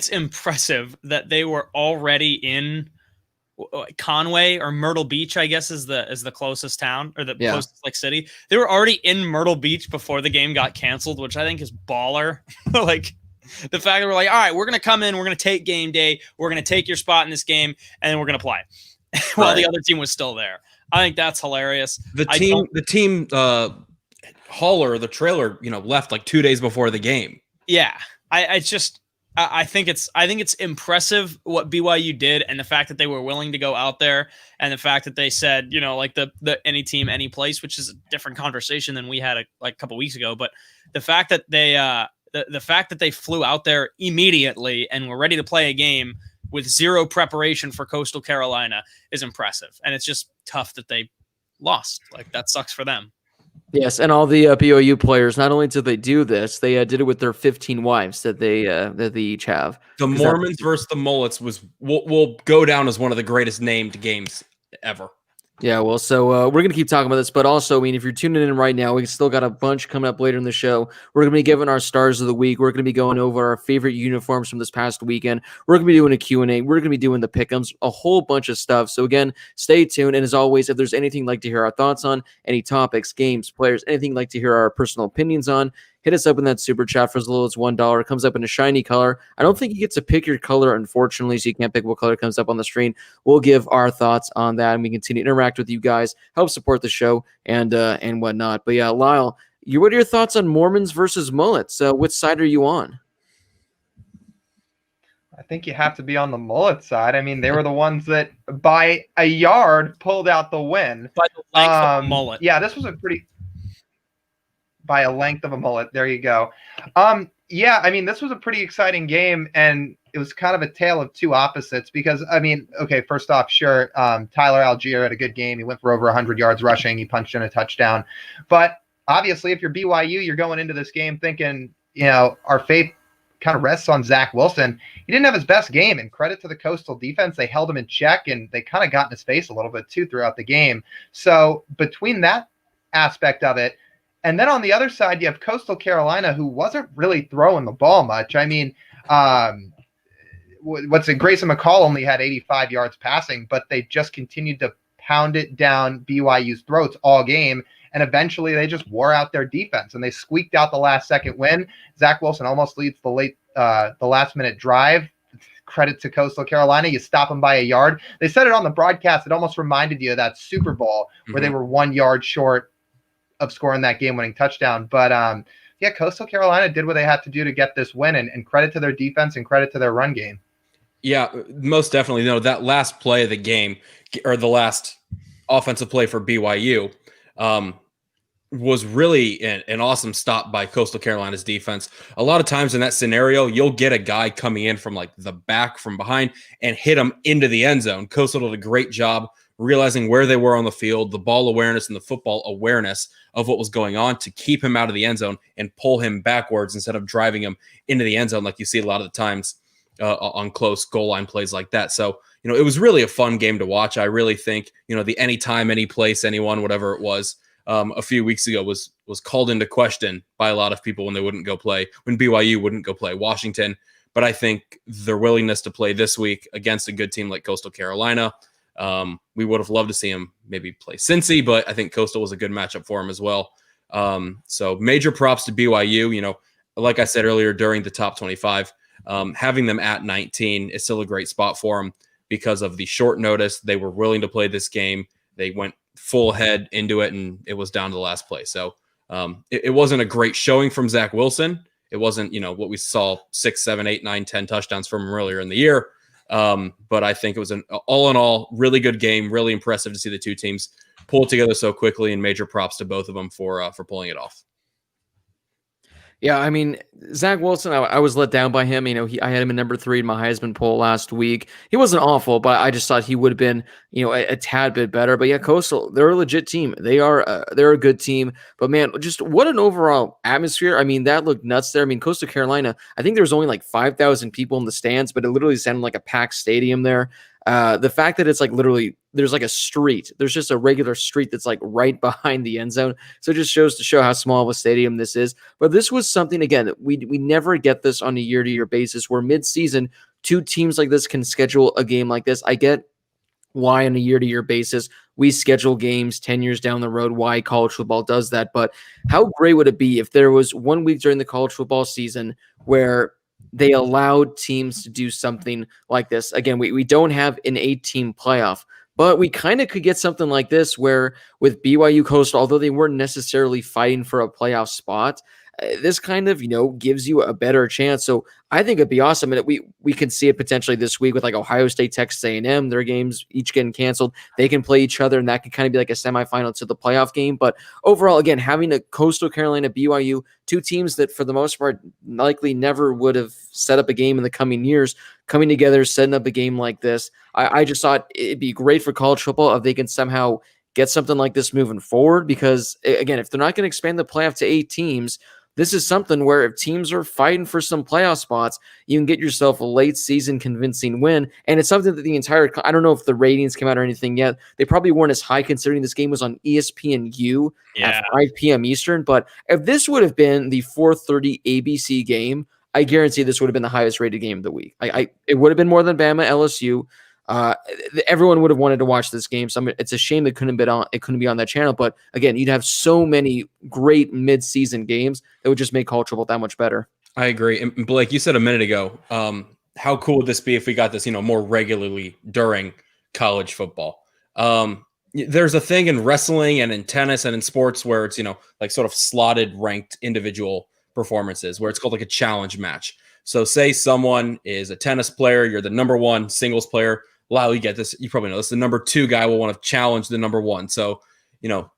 impressive that they were already in Conway or Myrtle Beach, I guess is the closest town, or the closest city. They were already in Myrtle Beach before the game got canceled, which I think is baller. Like, the fact that we're like, all right, we're going to come in, we're going to take game day, we're going to take your spot in this game, and then we're going to play while the other team was still there. I think that's hilarious. The team hauler, the trailer, left like 2 days before the game. Yeah, I think it's impressive what BYU did, and the fact that they were willing to go out there, and the fact that they said, like the any team, any place, which is a different conversation than we had a couple weeks ago. But the fact that they the fact that they flew out there immediately and were ready to play a game with zero preparation for Coastal Carolina is impressive, and it's just tough that they lost. Like, that sucks for them. Yes, and all the BYU players, not only did they do this, they did it with their 15 wives that they each have. The Mormons versus the Mullets will go down as one of the greatest named games ever. Yeah, well, so we're going to keep talking about this, but also, I mean, if you're tuning in right now, we still got a bunch coming up later in the show. We're going to be giving our stars of the week. We're going to be going over our favorite uniforms from this past weekend. We're going to be doing a Q&A. We're going to be doing the pick'ems, a whole bunch of stuff. So again, stay tuned. And as always, if there's anything you'd like to hear our thoughts on, any topics, games, players, anything you'd like to hear our personal opinions on, hit us up in that super chat for as little as $1. It comes up in a shiny color. I don't think you get to pick your color, unfortunately, so you can't pick what color comes up on the screen. We'll give our thoughts on that, and we continue to interact with you guys, help support the show, and whatnot. But yeah, Lyle, what are your thoughts on Mormons versus Mullets? Which side are you on? I think you have to be on the Mullet side. I mean, they were the ones that, by a yard, pulled out the win. By the length of a mullet. Yeah, this was by a length of a mullet. There you go. Yeah, I mean, this was a pretty exciting game, and it was kind of a tale of two opposites because, I mean, okay, first off, sure, Tyler Algier had a good game. He went for over 100 yards rushing. He punched in a touchdown. But obviously, if you're BYU, you're going into this game thinking, our faith kind of rests on Zach Wilson. He didn't have his best game, and credit to the Coastal defense. They held him in check, and they kind of got in his face a little bit, too, throughout the game. So between that aspect of it, and then on the other side, you have Coastal Carolina, who wasn't really throwing the ball much. I mean, Grayson McCall only had 85 yards passing, but they just continued to pound it down BYU's throats all game. And eventually they just wore out their defense and they squeaked out the last second win. Zach Wilson almost leads the last minute drive. Credit to Coastal Carolina. You stop them by a yard. They said it on the broadcast. It almost reminded you of that Super Bowl where they were 1 yard short of scoring that game-winning touchdown. But yeah, Coastal Carolina did what they had to do to get this win, and credit to their defense and credit to their run game. Yeah, most definitely. That last play of the game, or the last offensive play for BYU, was really an awesome stop by Coastal Carolina's defense. A lot of times in that scenario, you'll get a guy coming in from like the back from behind and hit him into the end zone. Coastal did a great job realizing where they were on the field, the ball awareness and the football awareness of what was going on to keep him out of the end zone and pull him backwards instead of driving him into the end zone like you see a lot of the times on close goal line plays like that. So, it was really a fun game to watch. I really think, the anytime, any place, anyone, whatever it was, a few weeks ago was called into question by a lot of people when BYU wouldn't go play Washington. But I think their willingness to play this week against a good team like Coastal Carolina, we would have loved to see him maybe play Cincy, but I think Coastal was a good matchup for him as well. So major props to BYU. Like I said earlier, during the top 25, having them at 19 is still a great spot for them because of the short notice. They were willing to play this game. They went full head into it, and it was down to the last play. So it wasn't a great showing from Zach Wilson. It wasn't, what we saw 6, 7, 8, 9, 10 touchdowns from him earlier in the year. But I think it was an all in all really good game, really impressive to see the two teams pull it together so quickly, and major props to both of them for pulling it off. Yeah, I mean, Zach Wilson, I was let down by him. I had him in number 3 in my Heisman poll last week. He wasn't awful, but I just thought he would have been, a tad bit better. But yeah, Coastal, they're a legit team. They're a good team. But man, just what an overall atmosphere. I mean, that looked nuts there. I mean, Coastal Carolina, I think there was only like 5,000 people in the stands, but it literally sounded like a packed stadium there. The fact that it's like literally there's like a street, there's just a regular street that's like right behind the end zone. So it just shows to show how small of a stadium this is. But this was something, again, we never get this on a year-to-year basis where mid-season two teams like this can schedule a game like this. I get why on a year-to-year basis we schedule games 10 years down the road, why college football does that. But how great would it be if there was 1 week during the college football season where they allowed teams to do something like this? Again, we don't have an 8-team playoff, but we kind of could get something like this where with BYU Coastal, although they weren't necessarily fighting for a playoff spot, this kind of, gives you a better chance. So I think it'd be awesome. And we can see it potentially this week with like Ohio State, Texas A&M, their games each getting canceled. They can play each other, and that could kind of be like a semifinal to the playoff game. But overall, again, having a Coastal Carolina, BYU, two teams that for the most part likely never would have set up a game in the coming years, coming together, setting up a game like this. I just thought it'd be great for college football if they can somehow get something like this moving forward, because again, if they're not going to expand the playoff to 8 teams, this is something where if teams are fighting for some playoff spots, you can get yourself a late season convincing win. And it's something that I don't know if the ratings came out or anything yet. They probably weren't as high considering this game was on ESPNU at 5 p.m. Eastern. But if this would have been the 4:30 ABC game, I guarantee this would have been the highest rated game of the week. It would have been more than Bama LSU. Everyone would have wanted to watch this game. So it's a shame it couldn't be on that channel. But again, you'd have so many great mid-season games that would just make college football that much better. I agree. And Blake, you said a minute ago, how cool would this be if we got this, more regularly during college football? There's a thing in wrestling and in tennis and in sports where it's, like sort of slotted ranked individual performances where it's called like a challenge match. So say someone is a tennis player, you're the number 1 singles player. Lyle, you get this. You probably know this. The number 2 guy will want to challenge the number 1. So,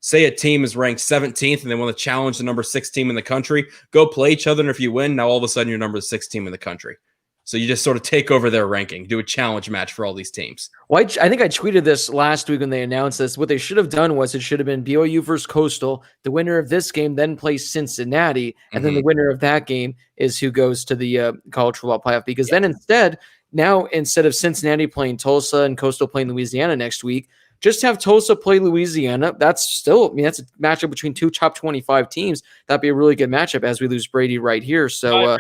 say a team is ranked 17th and they want to challenge the number 6 team in the country. Go play each other, and if you win, now all of a sudden you're number 6 team in the country. So you just sort of take over their ranking, do a challenge match for all these teams. Well, I think I tweeted this last week when they announced this. What they should have done was it should have been BYU versus Coastal. The winner of this game then plays Cincinnati, and then the winner of that game is who goes to the college football playoff. Because then instead of Cincinnati playing Tulsa and Coastal playing Louisiana next week, just have Tulsa play Louisiana. That's a matchup between 2 top 25 teams. That'd be a really good matchup as we lose Brady right here. So I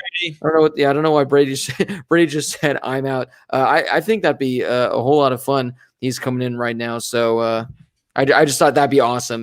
don't know why Brady just said I'm out. I think that'd be a whole lot of fun. He's coming in right now. So I just thought that'd be awesome.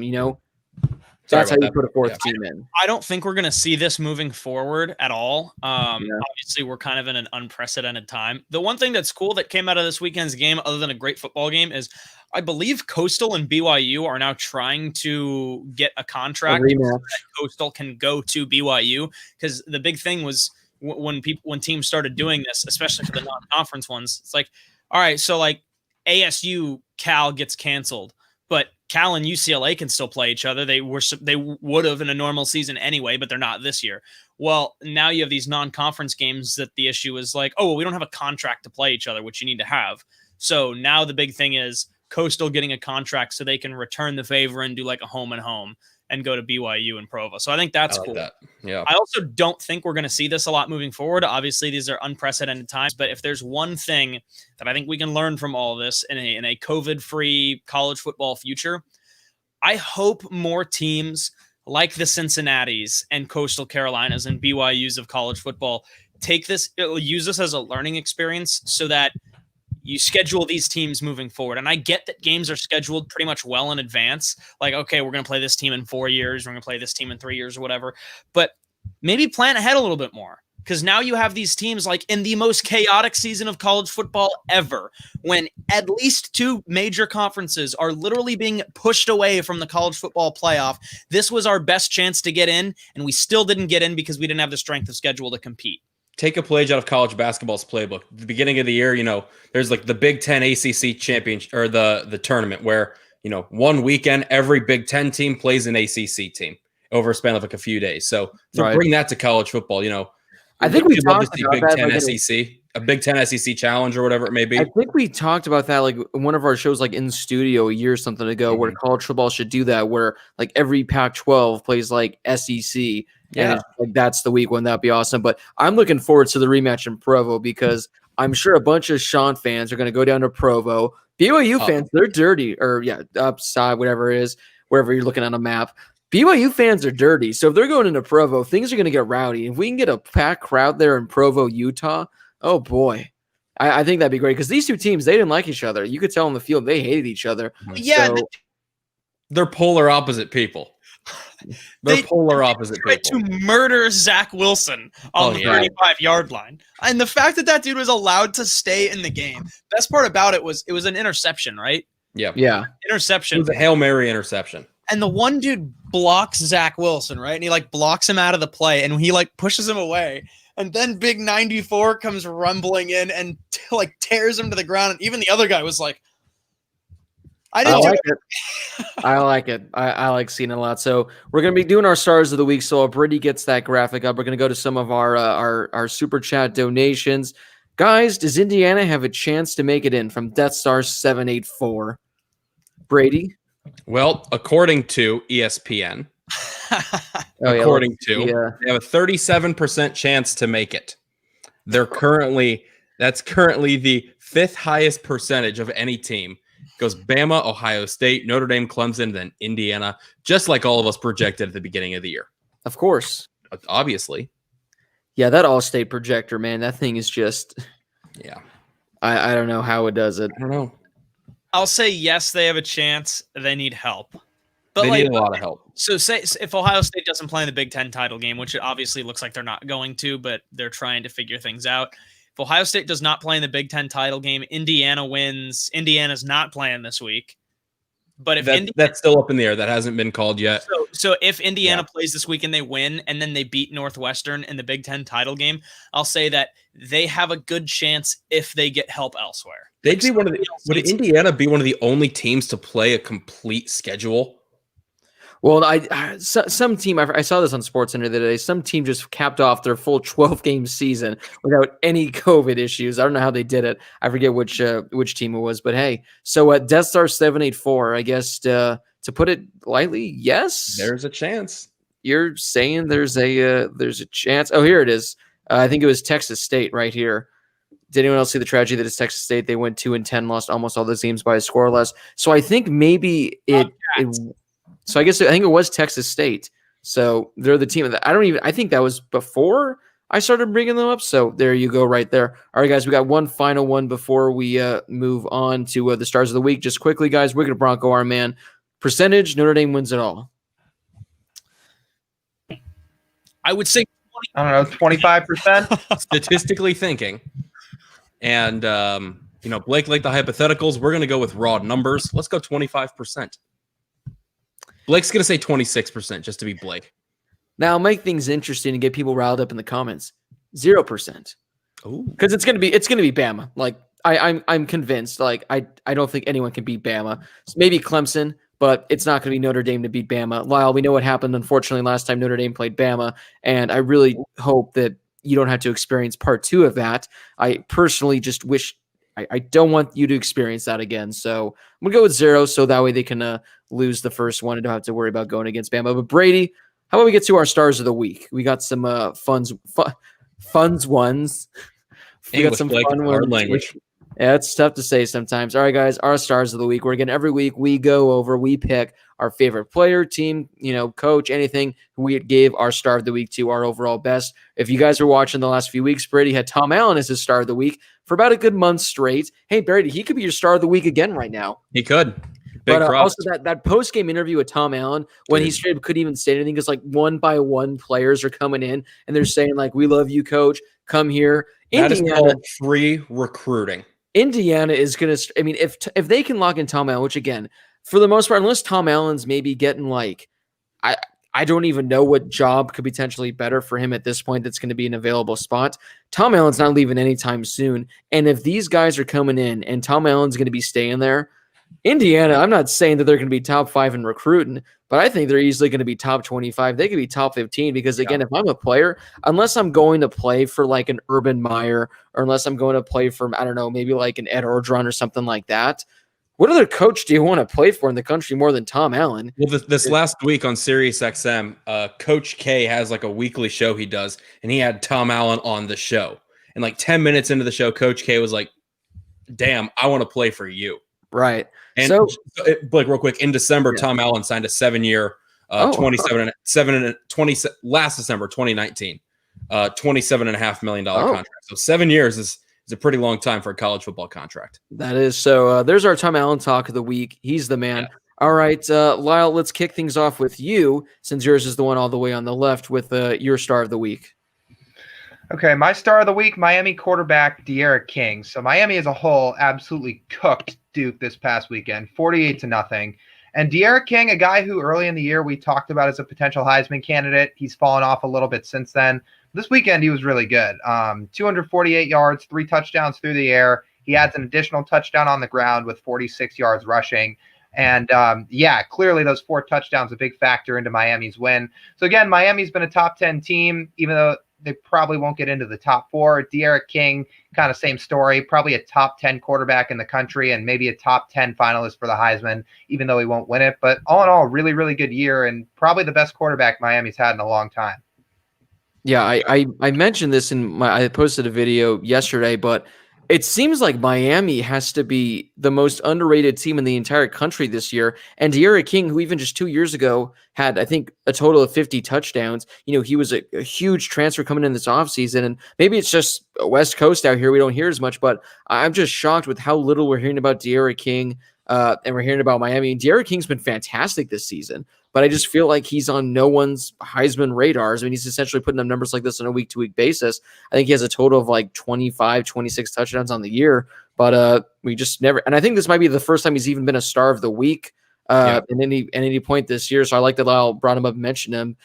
That's how you put a 4th team in. I don't think we're going to see this moving forward at all. Obviously, we're kind of in an unprecedented time. The one thing that's cool that came out of this weekend's game, other than a great football game, is I believe Coastal and BYU are now trying to get a contract so that Coastal can go to BYU, because the big thing was when teams started doing this, especially for the non-conference ones, it's like, all right, so like ASU Cal gets canceled, but Cal and UCLA can still play each other. They would have in a normal season anyway, but they're not this year. Well, now you have these non-conference games that the issue is like, oh, well, we don't have a contract to play each other, which you need to have. So now the big thing is Coastal getting a contract so they can return the favor and do like a home and home and go to BYU and Provo. So I think that's cool. Yeah. I also don't think we're going to see this a lot moving forward. Obviously, these are unprecedented times, but if there's one thing that I think we can learn from all of this in a COVID-free college football future, I hope more teams like the Cincinnatis and Coastal Carolinas and BYUs of college football use this as a learning experience so that you schedule these teams moving forward. And I get that games are scheduled pretty much well in advance. Like, okay, we're going to play this team in 4 years. We're going to play this team in 3 years or whatever. But maybe plan ahead a little bit more, because now you have these teams like in the most chaotic season of college football ever, when at least 2 major conferences are literally being pushed away from the college football playoff. This was our best chance to get in, and we still didn't get in because we didn't have the strength of schedule to compete. Take a page out of college basketball's playbook. At the beginning of the year, there's like the Big Ten ACC championship or the tournament where, one weekend, every Big Ten team plays an ACC team over a span of like a few days. So bring that to college football, I think we talked about Big Ten SEC, a Big Ten SEC challenge or whatever it may be. I think we talked about that like in one of our shows, like in studio a year or something ago, where college football should do that, where like every Pac-12 plays like SEC. Yeah, and like that's the week when that'd be awesome. But I'm looking forward to the rematch in Provo, because I'm sure a bunch of Sean fans are going to go down to Provo. BYU fans, they're dirty, or upside, whatever it is, wherever you're looking on a map. BYU fans are dirty. So if they're going into Provo, things are going to get rowdy. If we can get a packed crowd there in Provo, Utah, oh boy. I think that'd be great, because these two teams, they didn't like each other. You could tell on the field they hated each other. Yeah, so, they're polar opposite people. They're polar opposite people. To murder Zach Wilson on the 35-yard line. And the fact that dude was allowed to stay in the game. Best part about it was an interception, right? Yeah. Interception. It was a Hail Mary interception. And the one dude blocks Zach Wilson, right? And he like blocks him out of the play and he like pushes him away. And then big 94 comes rumbling in and like tears him to the ground. And even the other guy was like, I like it. I like it. I like seeing it a lot. So we're going to be doing our stars of the week. So Brady gets that graphic up. We're going to go to some of our super chat donations. Guys, does Indiana have a chance to make it in from Death Star 784? Brady? Well, according to ESPN, they have a 37% chance to make it. That's currently the 5th highest percentage of any team. It goes Bama, Ohio State, Notre Dame, Clemson, then Indiana, just like all of us projected at the beginning of the year. Of course. Obviously. Yeah, that all-state projector, man, that thing is just I don't know how it does it. I don't know. I'll say yes, they have a chance. They need help. But they need a lot of help. So say if Ohio State doesn't play in the Big Ten title game, which it obviously looks like they're not going to, but they're trying to figure things out. If Ohio State does not play in the Big Ten title game, Indiana wins. Indiana's not playing this week. But if that's still up in the air, that hasn't been called yet. So if Indiana plays this week and they win, and then they beat Northwestern in the Big Ten title game, I'll say that they have a good chance if they get help elsewhere. Would Indiana be one of the only teams to play a complete schedule? Well, some team, I saw this on SportsCenter the other day, some team just capped off their full 12-game season without any COVID issues. I don't know how they did it. I forget which team it was, but hey. So at Death Star 784, I guess to put it lightly, yes. There's a chance. You're saying there's a chance. Oh, here it is. I think it was Texas State right here. Did anyone else see the tragedy that is Texas State? They went 2-10, lost almost all those games by a score less. So I think maybe So I think it was Texas State. So they're the team that I think that was before I started bringing them up. So there you go right there. All right, guys, we got one final one before we move on to the stars of the week. Just quickly, guys, Wicked Bronco, our man. Percentage, Notre Dame wins it all. I would say 25%. Statistically thinking. And, Blake liked the hypotheticals. We're going to go with raw numbers. Let's go 25%. Blake's going to say 26% just to be Blake. Now, make things interesting and get people riled up in the comments. 0%. Because it's going to be Bama. Like I'm convinced. Like I don't think anyone can beat Bama. So maybe Clemson, but it's not going to be Notre Dame to beat Bama. Lyle, we know what happened, unfortunately, last time Notre Dame played Bama, and I really hope that you don't have to experience part 2 of that. I personally just wish I don't want you to experience that again. So I'm going to go with 0 so that way they can lose the first one and don't have to worry about going against Bama. But Brady, how about we get to our stars of the week? We got some funs ones. We got some fun ones. Language. Yeah, it's tough to say sometimes. All right, guys, our stars of the week. We're again every week we pick our favorite player, team, coach, anything. We gave our star of the week to our overall best. If you guys were watching the last few weeks, Brady had Tom Allen as his star of the week for about a good month straight. Hey, Brady, he could be your star of the week again right now. He could. But also that post-game interview with Tom Allen, when he straight up couldn't even say anything, because like one by one players are coming in and they're saying like, "We love you, coach. Come here." That is called free recruiting. Indiana is going to – I mean, if they can lock in Tom Allen, which, again, for the most part, unless Tom Allen's maybe getting like – I don't even know what job could potentially better for him at this point that's going to be an available spot. Tom Allen's not leaving anytime soon. And if these guys are coming in and Tom Allen's going to be staying there, Indiana, I'm not saying that they're going to be top 5 in recruiting, but I think they're easily going to be top 25. They could be top 15 because, again, if I'm a player, unless I'm going to play for like an Urban Meyer or unless I'm going to play for, I don't know, maybe like an Ed Orgeron or something like that, what other coach do you want to play for in the country more than Tom Allen? Well, this last week on Sirius XM, Coach K has like a weekly show he does, and he had Tom Allen on the show. And like 10 minutes into the show, Coach K was like, "Damn, I want to play for you." Right. And so, Blake, real quick, in December, Tom Allen signed a 7-year, last December, 2019, $27.5 million contract. So 7 years is a pretty long time for a college football contract. That is. So there's our Tom Allen talk of the week. He's the man. Yeah. All right, Lyle, let's kick things off with you, since yours is the one all the way on the left with your star of the week. Okay, my star of the week, Miami quarterback De'Ara King. So Miami as a whole absolutely cooked Duke this past weekend, 48-0. And De'Ara King, a guy who early in the year we talked about as a potential Heisman candidate, he's fallen off a little bit since then. This weekend, he was really good. 248 yards, 3 touchdowns through the air. He adds an additional touchdown on the ground with 46 yards rushing. And clearly those 4 touchdowns a big factor into Miami's win. So again, Miami's been a top 10 team, even though they probably won't get into the top 4. De'Ara King, kind of same story, probably a top 10 quarterback in the country and maybe a top 10 finalist for the Heisman, even though he won't win it. But all in all, really, really good year and probably the best quarterback Miami's had in a long time. Yeah, I mentioned this I posted a video yesterday, but it seems like Miami has to be the most underrated team in the entire country this year. And De'Ara King, who even just 2 years ago had, I think, a total of 50 touchdowns, he was a huge transfer coming in this offseason. And maybe it's just West Coast out here. We don't hear as much, but I'm just shocked with how little we're hearing about De'Ara King and we're hearing about Miami. And De'Ara King's been fantastic this season, but I just feel like he's on no one's Heisman radars. I mean, he's essentially putting up numbers like this on a week-to-week basis. I think he has a total of like 25, 26 touchdowns on the year, but we just never – and I think this might be the first time he's even been a star of the week at any point this year. So I like that Lyle brought him up and mentioned him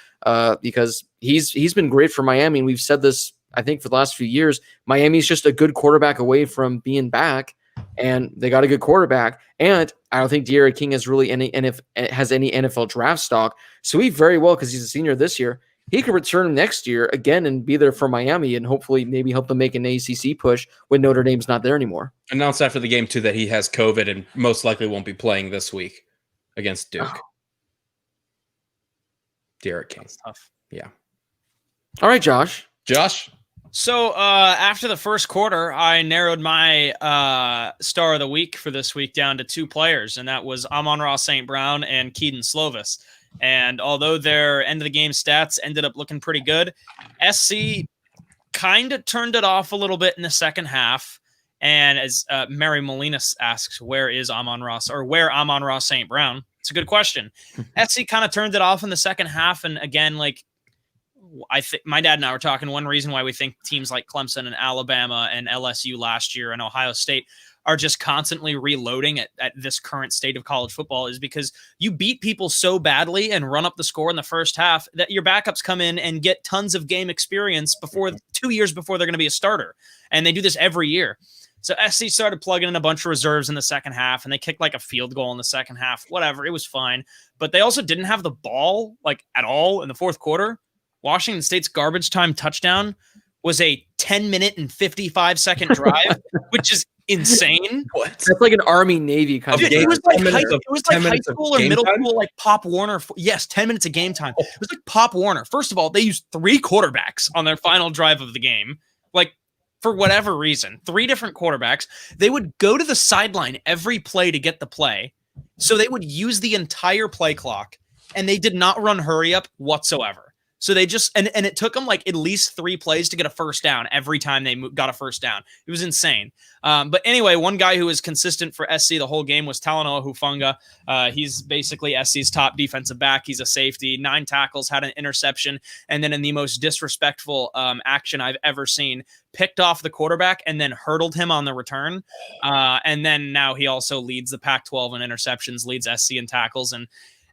because he's been great for Miami. And we've said this, I think, for the last few years. Miami's just a good quarterback away from being back, and they got a good quarterback. And I don't think De'Ara King has really any NFL draft stock. So he very well, because he's a senior this year, he could return next year again and be there for Miami and hopefully maybe help them make an ACC push when Notre Dame's not there anymore. Announced after the game, too, that he has COVID and most likely won't be playing this week against Duke. De'Ara King. That's tough. Yeah. All right, Josh. So after the first quarter, I narrowed my star of the week for this week down to 2 players, and that was Amon-Ra St. Brown and Keaton Slovis. And although their end of the game stats ended up looking pretty good, SC kind of turned it off a little bit in the second half. And as Mary Molina asks, where Amon-Ra St. Brown? It's a good question. SC kind of turned it off in the second half, and again, like, I think my dad and I were talking. One reason why we think teams like Clemson and Alabama and LSU last year and Ohio State are just constantly reloading at this current state of college football is because you beat people so badly and run up the score in the first half that your backups come in and get tons of game experience before 2 years before they're going to be a starter. And they do this every year. So SC started plugging in a bunch of reserves in the second half, and they kicked like a field goal in the second half. Whatever, it was fine. But they also didn't have the ball like at all in the fourth quarter. Washington State's garbage time touchdown was a 10-minute and 55-second drive, which is insane. What? That's like an Army-Navy kind of game. It was like high school or middle school, like Pop Warner. Yes, 10 minutes of game time. It was like Pop Warner. First of all, they used 3 quarterbacks on their final drive of the game. Like, for whatever reason, 3 different quarterbacks. They would go to the sideline every play to get the play. So they would use the entire play clock, and they did not run hurry up whatsoever. So they just, and it took them like at least 3 plays to get a first down every time they got a first down. It was insane. But anyway, one guy who was consistent for SC the whole game was Talanoa Hufanga. He's basically SC's top defensive back. He's a safety, 9 tackles, had an interception, and then in the most disrespectful action I've ever seen, picked off the quarterback and then hurdled him on the return. And then now he also leads the Pac-12 in interceptions, leads SC in tackles, and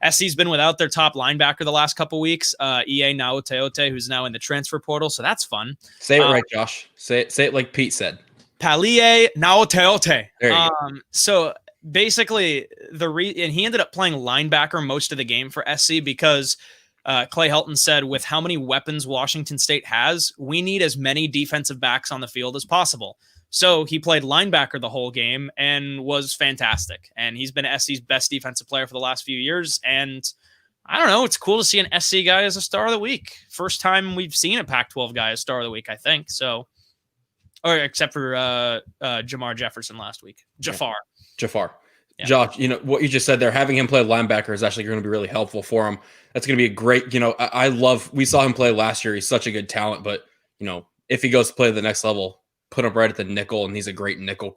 SC's been without their top linebacker the last couple weeks, E.A. Naoteote, who's now in the transfer portal, so that's fun. Say it right, Josh. Say it like Pete said. Palie Naoteote. There you go. So basically, and he ended up playing linebacker most of the game for SC because Clay Helton said, with how many weapons Washington State has, we need as many defensive backs on the field as possible. So he played linebacker the whole game and was fantastic. And he's been SC's best defensive player for the last few years. And I don't know, it's cool to see an SC guy as a star of the week. First time we've seen a Pac-12 guy as star of the week, I think. So, or except for Jamar Jefferson last week. Jafar. Yeah. Josh, what you just said there, having him play linebacker is actually going to be really helpful for him. That's going to be a great, we saw him play last year. He's such a good talent, but if he goes to play at the next level, put him right at the nickel, and he's a great nickel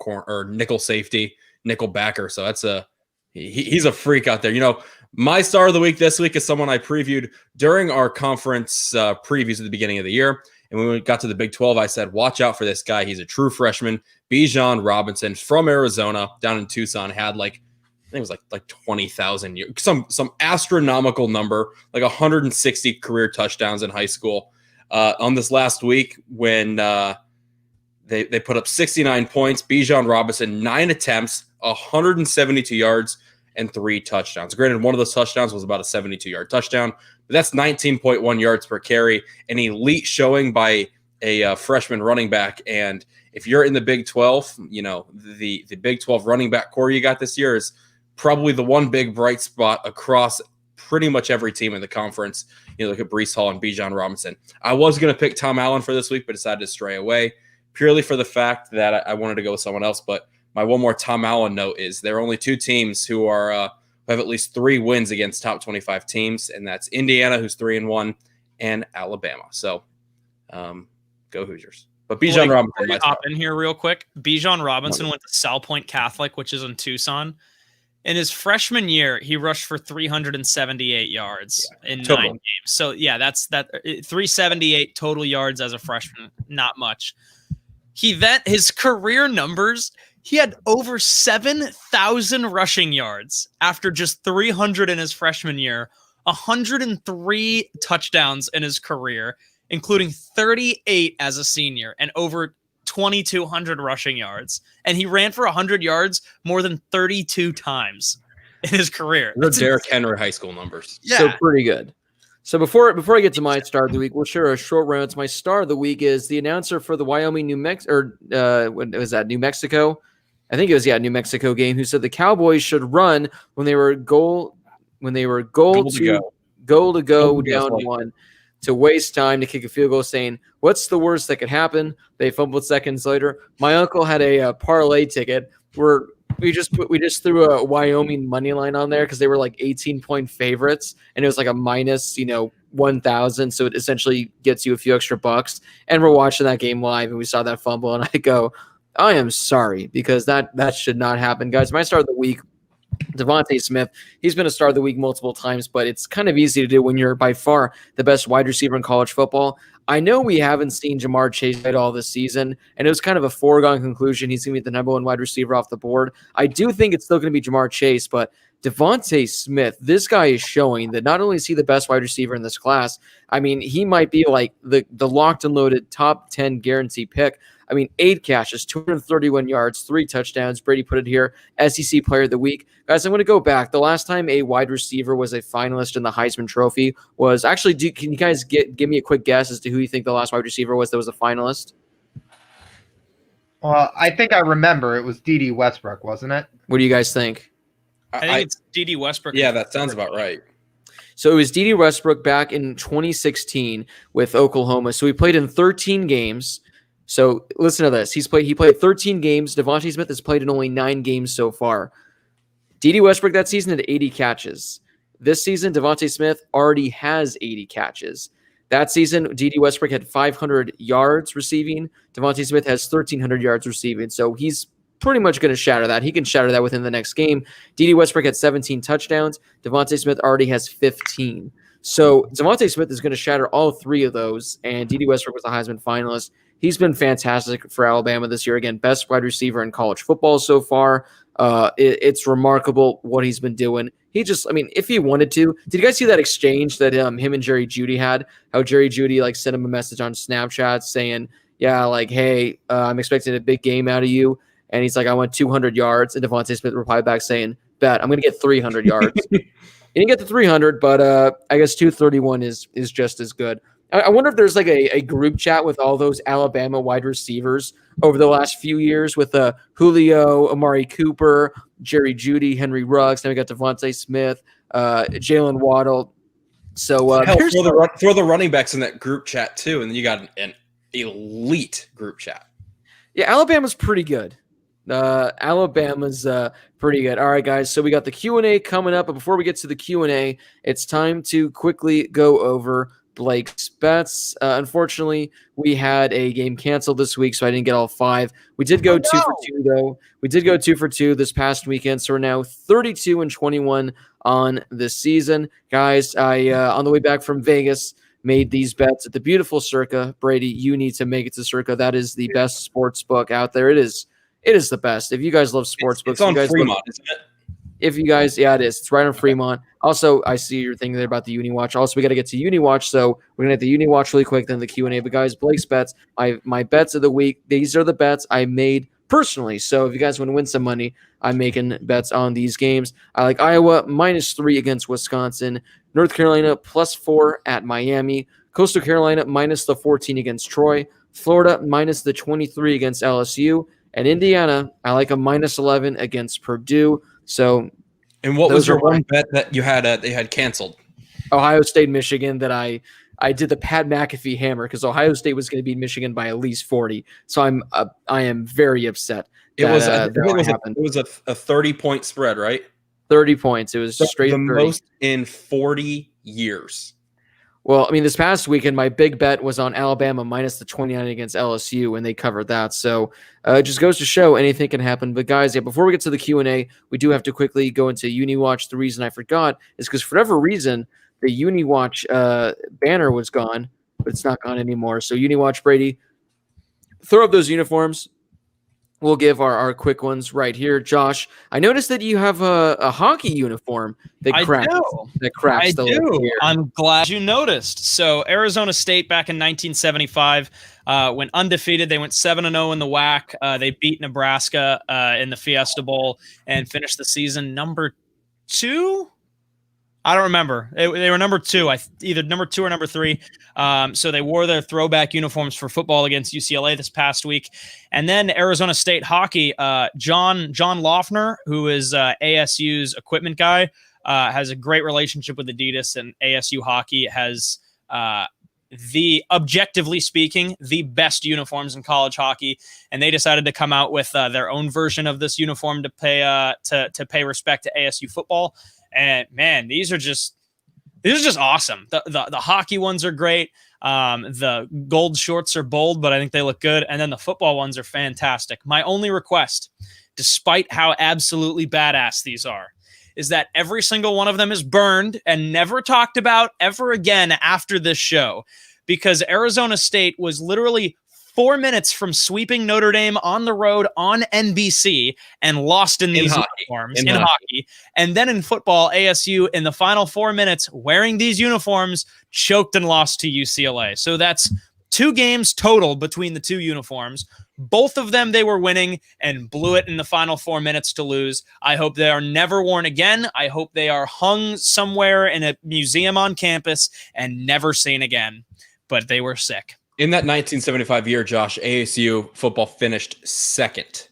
nickel safety, nickel backer. So he's a freak out there. My star of the week this week is someone I previewed during our conference previews at the beginning of the year. And when we got to the Big 12, I said, watch out for this guy. He's a true freshman. Bijan Robinson from Arizona down in Tucson had think it was like 20,000 years, some astronomical number, like 160 career touchdowns in high school. On this last week when they put up 69 points, Bijan Robinson, 9 attempts, 172 yards, and 3 touchdowns. Granted, one of those touchdowns was about a 72-yard touchdown, but that's 19.1 yards per carry, an elite showing by a freshman running back. And if you're in the Big 12, the Big 12 running back core you got this year is probably the one big bright spot across pretty much every team in the conference. Look at Breece Hall and Bijan Robinson. I was going to pick Tom Allen for this week, but decided to stray away purely for the fact that I wanted to go with someone else. But my one more Tom Allen note is there are only 2 teams who are who have at least 3 wins against top 25 teams, and that's Indiana, who's 3-1, and Alabama. So go Hoosiers. But Bijan Robinson. Hop in here real quick. Bijan Robinson went to Sal Point Catholic, which is in Tucson. In his freshman year, he rushed for 378 yards in 9 games. So, yeah, that's 378 total yards as a freshman. Not much. His career numbers, he had over 7,000 rushing yards after just 300 in his freshman year, 103 touchdowns in his career, including 38 as a senior, and over 2,200 rushing yards. And he ran for 100 yards more than 32 times in his career. Those Derrick Henry high school numbers. Yeah. So pretty good. So before I get to my star of the week, we'll share a short round. So my star of the week is the announcer for the Wyoming, New Mexico New Mexico game, who said the Cowboys should run when they were goal to go down 1, to waste time to kick a field goal, saying, "What's the worst that could happen?" They fumbled seconds later. My uncle had a parlay ticket where we just threw a Wyoming money line on there because they were like 18-point favorites, and it was like a minus 1,000, so it essentially gets you a few extra bucks. And we're watching that game live, and we saw that fumble, and I go, I am sorry, because that should not happen, guys. My star of the week, Devontae Smith. He's been a star of the week multiple times, but it's kind of easy to do when you're by far the best wide receiver in college football. I know we haven't seen Jamar Chase at all this season, and it was kind of a foregone conclusion he's going to be the number 1 wide receiver off the board. I do think it's still going to be Jamar Chase, but Devontae Smith, this guy is showing that not only is he the best wide receiver in this class, I mean, he might be like the locked and loaded top 10 guarantee pick. I mean, 8 catches, 231 yards, 3 touchdowns. Brady put it here, SEC Player of the Week. Guys, I'm going to go back. The last time a wide receiver was a finalist in the Heisman Trophy was actually, can you guys give me a quick guess as to who you think the last wide receiver was that was a finalist? Well, I think I remember it was D.D. Westbrook, wasn't it? What do you guys think? I think it's D.D. Westbrook. Yeah, that sounds about right. So it was D.D. Westbrook back in 2016 with Oklahoma. So he played in 13 games. So listen to this. He played 13 games. Devontae Smith has played in only 9 games so far. D.D. Westbrook that season had 80 catches. This season, Devontae Smith already has 80 catches. That season, D.D. Westbrook had 500 yards receiving. Devontae Smith has 1,300 yards receiving. So he's pretty much going to shatter that. He can shatter that within the next game. D.D. Westbrook had 17 touchdowns. Devontae Smith already has 15. So Devontae Smith is going to shatter all 3 of those, and D.D. Westbrook was the Heisman finalist. He's been fantastic for Alabama this year. Again, best wide receiver in college football so far. It's remarkable what he's been doing. If he wanted to, did you guys see that exchange that him and Jerry Jeudy had? How Jerry Jeudy sent him a message on Snapchat saying, hey, I'm expecting a big game out of you. And he's like, I want 200 yards. And Devontae Smith replied back saying, bet, I'm going to get 300 yards. He didn't get the 300, but I guess 231 is just as good. I wonder if there's a group chat with all those Alabama wide receivers over the last few years with Julio, Amari Cooper, Jerry Jeudy, Henry Ruggs. Now we got Devontae Smith, Jalen Waddle. So throw the running backs in that group chat too, and then you got an elite group chat. Yeah, Alabama's pretty good. Alabama's pretty good. All right, guys. So we got the Q&A coming up, but before we get to the Q&A, it's time to quickly go over Blake's bets. Unfortunately, we had a game canceled this week, so I didn't get all 5. We did go 2 for 2, though. We did go 2 for 2 this past weekend, so we're now 32-21 on this season. Guys, I on the way back from Vegas made these bets at the beautiful Circa. Brady, you need to make it to Circa. That is the best sports book out there. It is the best. If you guys love sports books, it's on you guys Fremont, isn't it? if you guys, yeah, it is. It's right on Fremont. Also, I see your thing there about the UniWatch. Also, we got to get to UniWatch, so we're gonna get the UniWatch really quick, then the Q&A. But guys, Blake's bets, my bets of the week. These are the bets I made personally. So if you guys want to win some money, I'm making bets on these games. I like Iowa -3 against Wisconsin, North Carolina +4 at Miami, Coastal Carolina -14 against Troy, Florida -23 against LSU, and Indiana, I like a -11 against Purdue. So, and what was your one bet that you had? They had canceled. Ohio State, Michigan. That I did the Pat McAfee hammer because Ohio State was going to beat Michigan by at least 40. So I am very upset. It was a 30-point spread, right? 30 points. It was straight the 30. most in 40 years. Well, I mean, this past weekend, my big bet was on Alabama -29 against LSU, and they covered that. So it just goes to show anything can happen. But guys, yeah, before we get to the Q&A, we do have to quickly go into UniWatch. The reason I forgot is because for whatever reason, the UniWatch banner was gone, but it's not gone anymore. So UniWatch, Brady, throw up those uniforms. We'll give our quick ones right here. Josh, I noticed that you have a hockey uniform that cracks. I do. I'm glad you noticed. So Arizona State back in 1975 went undefeated. They went 7-0 in the WAC. They beat Nebraska in the Fiesta Bowl and finished the season number 2. I don't remember. They were number 2, either number 2 or number 3. So they wore their throwback uniforms for football against UCLA this past week. And then Arizona State hockey, John Loeffner, who is ASU's equipment guy, has a great relationship with Adidas, and ASU hockey has objectively speaking, the best uniforms in college hockey. And they decided to come out with their own version of this uniform to pay respect to ASU football. And man, these are just awesome. The hockey ones are great. The gold shorts are bold, but I think they look good. And then the football ones are fantastic. My only request, despite how absolutely badass these are, is that every single one of them is burned and never talked about ever again after this show, because Arizona State was literally 4 minutes from sweeping Notre Dame on the road on NBC and lost in these uniforms in hockey. And then in football, ASU in the final 4 minutes wearing these uniforms choked and lost to UCLA. So that's 2 games total between the 2 uniforms. Both of them they were winning and blew it in the final 4 minutes to lose. I hope they are never worn again. I hope they are hung somewhere in a museum on campus and never seen again. But they were sick. In that 1975 year, Josh, ASU football finished second.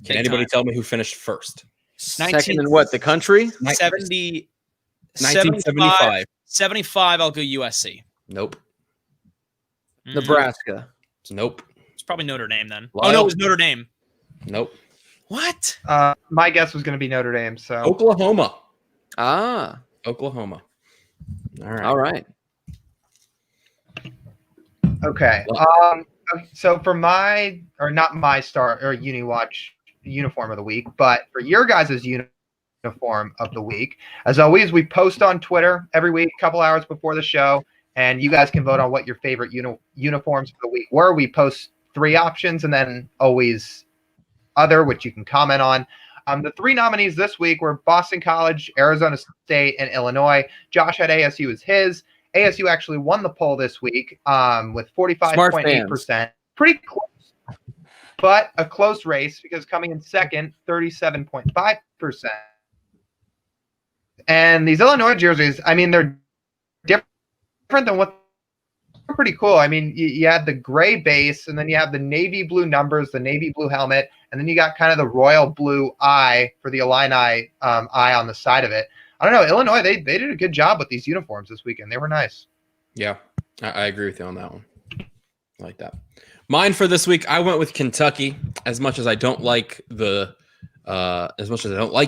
Can anybody tell me who finished first? Second in what? The country? 1975. 75, I'll go USC. Nope. Nebraska. Nope. It's probably Notre Dame then. Lyle? Oh, no, it was Notre Dame. Nope. What? My guess was going to be Notre Dame. So Oklahoma. Oklahoma. All right. Okay. So for not my star or UniWatch uniform of the week, but for your guys' uniform of the week, as always, we post on Twitter every week, a couple hours before the show, and you guys can vote on what your favorite uniforms of the week were. We post 3 options and then always other, which you can comment on. The 3 nominees this week were Boston College, Arizona State, and Illinois. Josh had ASU as his. ASU actually won the poll this week with 45.8%. Pretty close, but a close race because coming in second, 37.5%. And these Illinois jerseys, I mean, they're different than what they're pretty cool. I mean, you have the gray base, and then you have the navy blue numbers, the navy blue helmet, and then you got kind of the royal blue eye for the Illini eye on the side of it. I don't know. Illinois, they did a good job with these uniforms this weekend. They were nice. Yeah, I agree with you on that one. I like that. Mine for this week, I went with Kentucky. As much as I don't like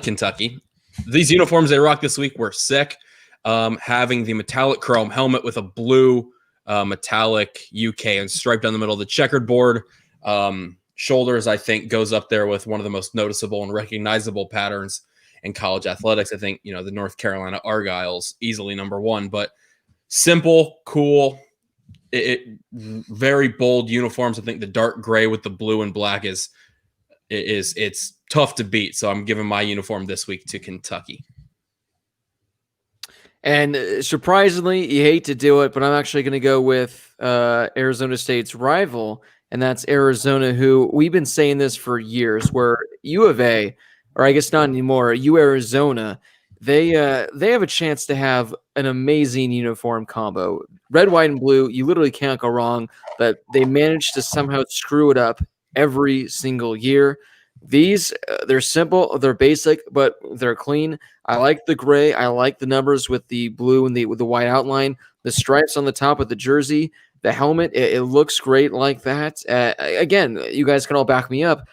Kentucky, these uniforms they rocked this week were sick. Having the metallic chrome helmet with a blue metallic UK and striped down the middle of the checkered board. Shoulders, I think, goes up there with one of the most noticeable and recognizable patterns in college athletics. I think, the North Carolina Argyle's easily number 1, but simple, cool, very bold uniforms. I think the dark gray with the blue and black is it's tough to beat. So I'm giving my uniform this week to Kentucky. And surprisingly, you hate to do it, but I'm actually going to go with Arizona State's rival, and that's Arizona, who we've been saying this for years, where U of A, or I guess not anymore, Arizona, they have a chance to have an amazing uniform combo. Red, white, and blue, you literally can't go wrong, but they managed to somehow screw it up every single year. These, they're simple, they're basic, but they're clean. I like the gray. I like the numbers with the blue and with the white outline. The stripes on the top of the jersey, the helmet, it looks great like that. Again, you guys can all back me up.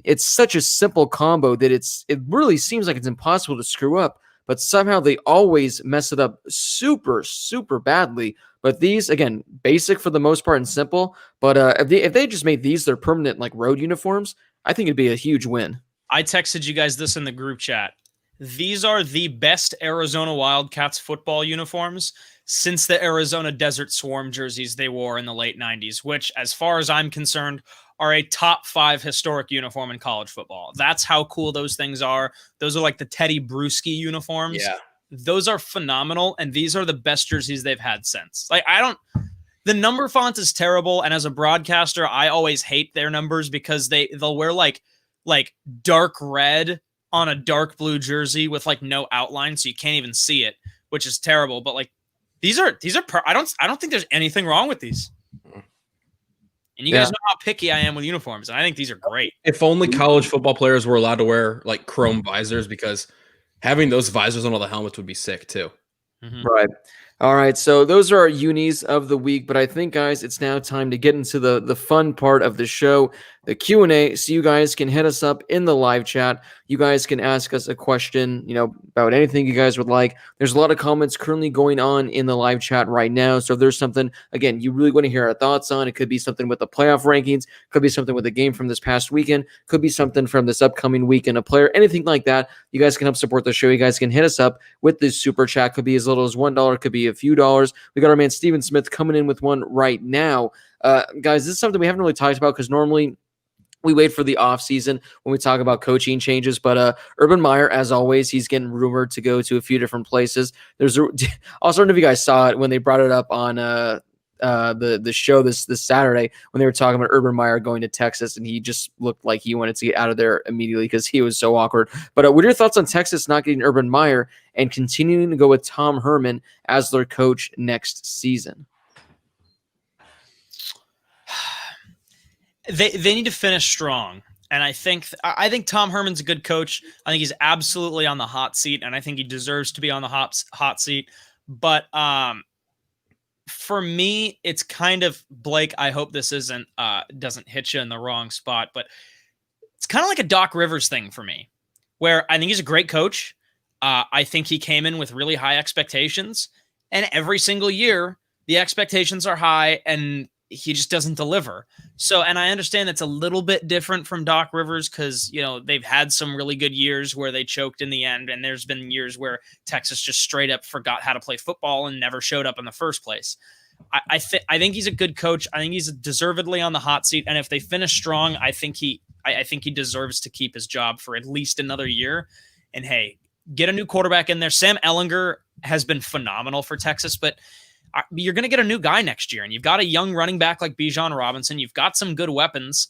It's such a simple combo that it really seems like it's impossible to screw up, but somehow they always mess it up super, super badly. But these, again, basic for the most part and simple. But if they just made these their permanent like road uniforms, I think it'd be a huge win. I texted you guys this in the group chat. These are the best Arizona Wildcats football uniforms since the Arizona Desert Swarm jerseys they wore in the late 90s, which, as far as I'm concerned, are a top 5 historic uniform in college football. That's how cool those things are. Those are like the Teddy Bruschi uniforms. Yeah. Those are phenomenal, and these are the best jerseys they've had since. The number font is terrible, and as a broadcaster, I always hate their numbers because they'll wear like dark red on a dark blue jersey with like no outline, so you can't even see it, which is terrible. But like these are I don't think there's anything wrong with these. And you guys know how picky I am with uniforms, and I think these are great. If only college football players were allowed to wear like chrome visors, because having those visors on all the helmets would be sick too. Mm-hmm. Right. All right, so those are our unis of the week, but I think, guys, it's now time to get into the fun part of the show, the Q&A, so you guys can hit us up in the live chat. You guys can ask us a question, about anything you guys would like. There's a lot of comments currently going on in the live chat right now, so if there's something, again, you really want to hear our thoughts on, it could be something with the playoff rankings, could be something with the game from this past weekend, could be something from this upcoming weekend, a player, anything like that. You guys can help support the show. You guys can hit us up with this super chat. Could be as little as $1, could be a few dollars. We got our man Steven Smith coming in with one right now. Guys, this is something we haven't really talked about because normally we wait for the offseason when we talk about coaching changes, but Urban Meyer, as always, he's getting rumored to go to a few different places. Also, I don't know if you guys saw it when they brought it up on the show this Saturday when they were talking about Urban Meyer going to Texas, and he just looked like he wanted to get out of there immediately because he was so awkward. But what are your thoughts on Texas not getting Urban Meyer and continuing to go with Tom Herman as their coach next season? They need to finish strong, and I think Tom Herman's a good coach. I think he's absolutely on the hot seat, and I think he deserves to be on the hot seat. But for me, it's kind of, Blake, I hope this doesn't hit you in the wrong spot, but it's kind of like a Doc Rivers thing for me, where I think he's a great coach. I think he came in with really high expectations, and every single year the expectations are high, and he just doesn't deliver. So, and I understand it's a little bit different from Doc Rivers because, they've had some really good years where they choked in the end. And there's been years where Texas just straight up forgot how to play football and never showed up in the first place. I think he's a good coach. I think he's deservedly on the hot seat. And if they finish strong, I think he deserves to keep his job for at least another year. And hey, get a new quarterback in there. Sam Ehlinger has been phenomenal for Texas, but you're going to get a new guy next year, and you've got a young running back like Bijan Robinson. You've got some good weapons.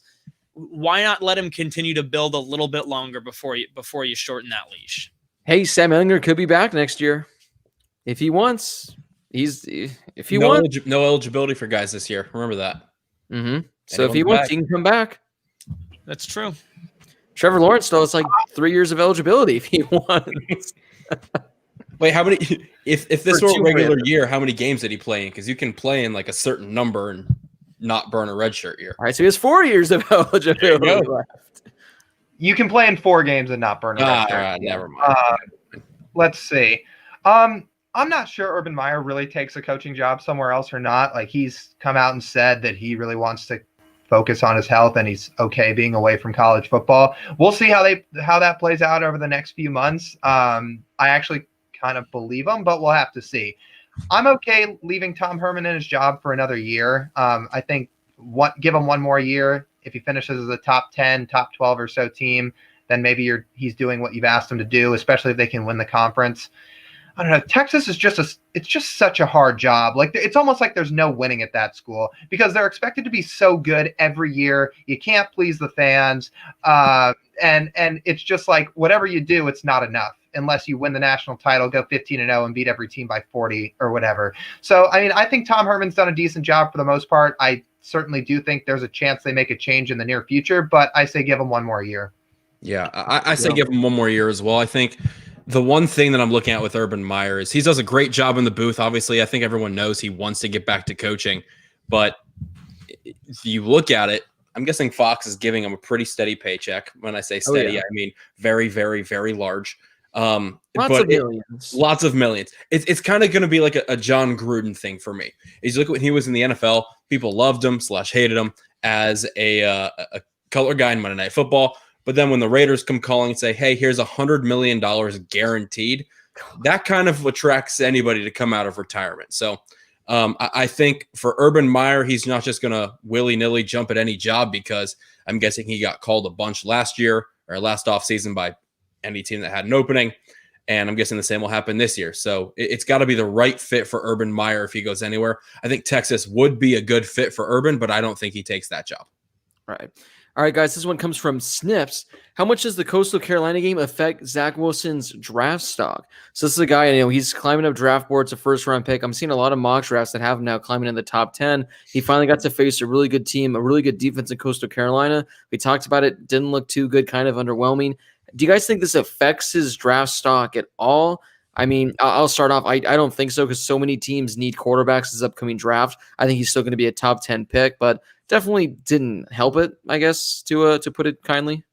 Why not let him continue to build a little bit longer before you shorten that leash? Hey, Sam Ehlinger could be back next year if he wants. No eligibility for guys this year. Remember that. Mm-hmm. So if he wants, he can come back. That's true. Trevor Lawrence still has like 3 years of eligibility if he wants. Wait, how many? If this were a regular year, how many games did he play in? Because you can play in like a certain number and not burn a redshirt year. All right, so he has 4 years of eligibility left. You can play in 4 games and not burn a redshirt. Never mind. Let's see. I'm not sure Urban Meyer really takes a coaching job somewhere else or not. Like, he's come out and said that he really wants to focus on his health and he's okay being away from college football. We'll see how that plays out over the next few months. I actually kind of believe him, but we'll have to see. I'm okay leaving Tom Herman in his job for another year. I think give him one more year. if he finishes as a top 10, top 12 or so team, then maybe he's doing what you've asked him to do, especially if they can win the conference. I don't know. Texas is it's just such a hard job. Like, it's almost like there's no winning at that school because they're expected to be so good every year. You can't please the fans. And it's just like whatever you do, it's not enough unless you win the national title, go 15-0 and beat every team by 40 or whatever. So, I mean, I think Tom Herman's done a decent job for the most part. I certainly do think there's a chance they make a change in the near future, but I say give them one more year. Yeah, I say give him one more year as well. I think the one thing that I'm looking at with Urban Meyer is he does a great job in the booth. Obviously, I think everyone knows he wants to get back to coaching. But if you look at it, I'm guessing Fox is giving him a pretty steady paycheck. When I say steady, I mean very, very, very large. Lots of millions. Lots of millions. It's kind of going to be like a John Gruden thing for me. Is look when he was in the NFL, people loved him / hated him as a color guy in Monday Night Football. But then when the Raiders come calling and say, hey, here's $100 million guaranteed, that kind of attracts anybody to come out of retirement. So I think for Urban Meyer, he's not just going to willy-nilly jump at any job because I'm guessing he got called a bunch last year or last offseason by any team that had an opening. And I'm guessing the same will happen this year. So it's got to be the right fit for Urban Meyer if he goes anywhere. I think Texas would be a good fit for Urban, but I don't think he takes that job. Right. All right, guys, this one comes from Snips. How much does the Coastal Carolina game affect Zach Wilson's draft stock? So this is a guy, he's climbing up draft boards, a first-round pick. I'm seeing a lot of mock drafts that have him now climbing in the top 10. He finally got to face a really good team, a really good defense in Coastal Carolina. We talked about it. Didn't look too good, kind of underwhelming. Do you guys think this affects his draft stock at all? I mean, I'll start off. I don't think so because so many teams need quarterbacks this upcoming draft. I think he's still going to be a top 10 pick, but definitely didn't help it, I guess, to put it kindly.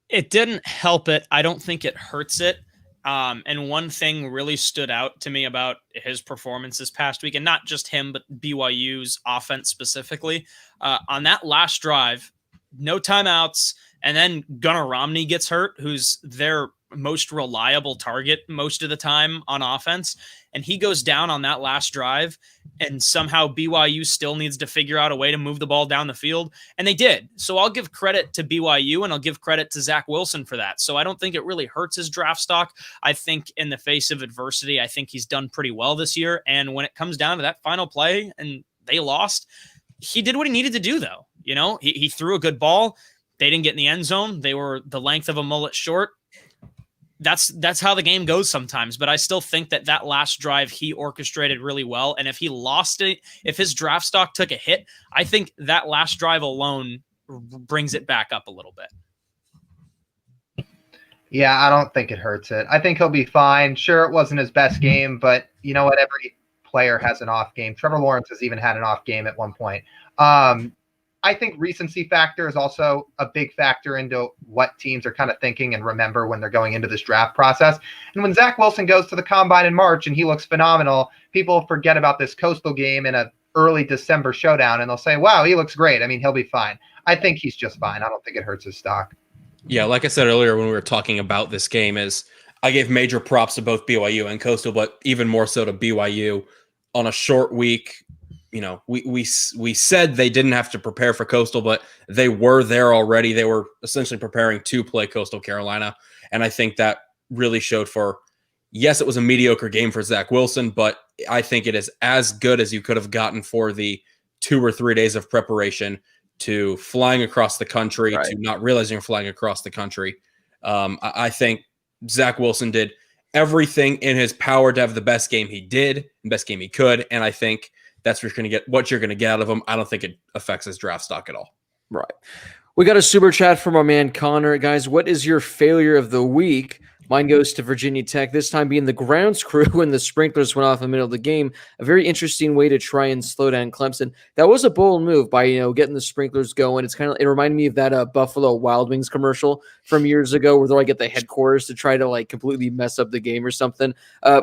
It didn't help it. I don't think it hurts it. And one thing really stood out to me about his performance this past week, and not just him, but BYU's offense specifically. On that last drive, no timeouts, and then Gunnar Romney gets hurt, who's their most reliable target most of the time on offense. And he goes down on that last drive, and somehow BYU still needs to figure out a way to move the ball down the field. And they did. So I'll give credit to BYU, and I'll give credit to Zach Wilson for that. So I don't think it really hurts his draft stock. I think in the face of adversity, I think he's done pretty well this year. And when it comes down to that final play and they lost, he did what he needed to do, though. He threw a good ball. They didn't get in the end zone. They were the length of a mullet short. That's how the game goes sometimes. But I still think that last drive he orchestrated really well. And if he lost it, if his draft stock took a hit, I think that last drive alone brings it back up a little bit. Yeah, I don't think it hurts it. I think he'll be fine. Sure, it wasn't his best game, but you know what? Every player has an off game. Trevor Lawrence has even had an off game at one point. I think recency factor is also a big factor into what teams are kind of thinking and remember when they're going into this draft process. And when Zach Wilson goes to the combine in March and he looks phenomenal, people forget about this Coastal game in an early December showdown, and they'll say, wow, he looks great. I mean, he'll be fine. I think he's just fine. I don't think it hurts his stock. Yeah, like I said earlier when we were talking about this game, is I gave major props to both BYU and Coastal, but even more so to BYU on a short week. We said they didn't have to prepare for Coastal, but they were there already. They were essentially preparing to play Coastal Carolina. And I think that really showed for, yes, it was a mediocre game for Zach Wilson, but I think it is as good as you could have gotten for the 2 or 3 days of preparation to flying across the country, to not realizing you're flying across the country. I think Zach Wilson did everything in his power to have the best game he did, and best game he could. And I think that's what you're going to get out of him. I don't think it affects his draft stock at all. Right. We got a super chat from our man Connor. Guys, what is your failure of the week? Mine goes to Virginia Tech, this time being the grounds crew when the sprinklers went off in the middle of the game. A very interesting way to try and slow down Clemson. That was a bold move by, getting the sprinklers going. It reminded me of that Buffalo Wild Wings commercial from years ago where they get the headquarters to try to completely mess up the game or something.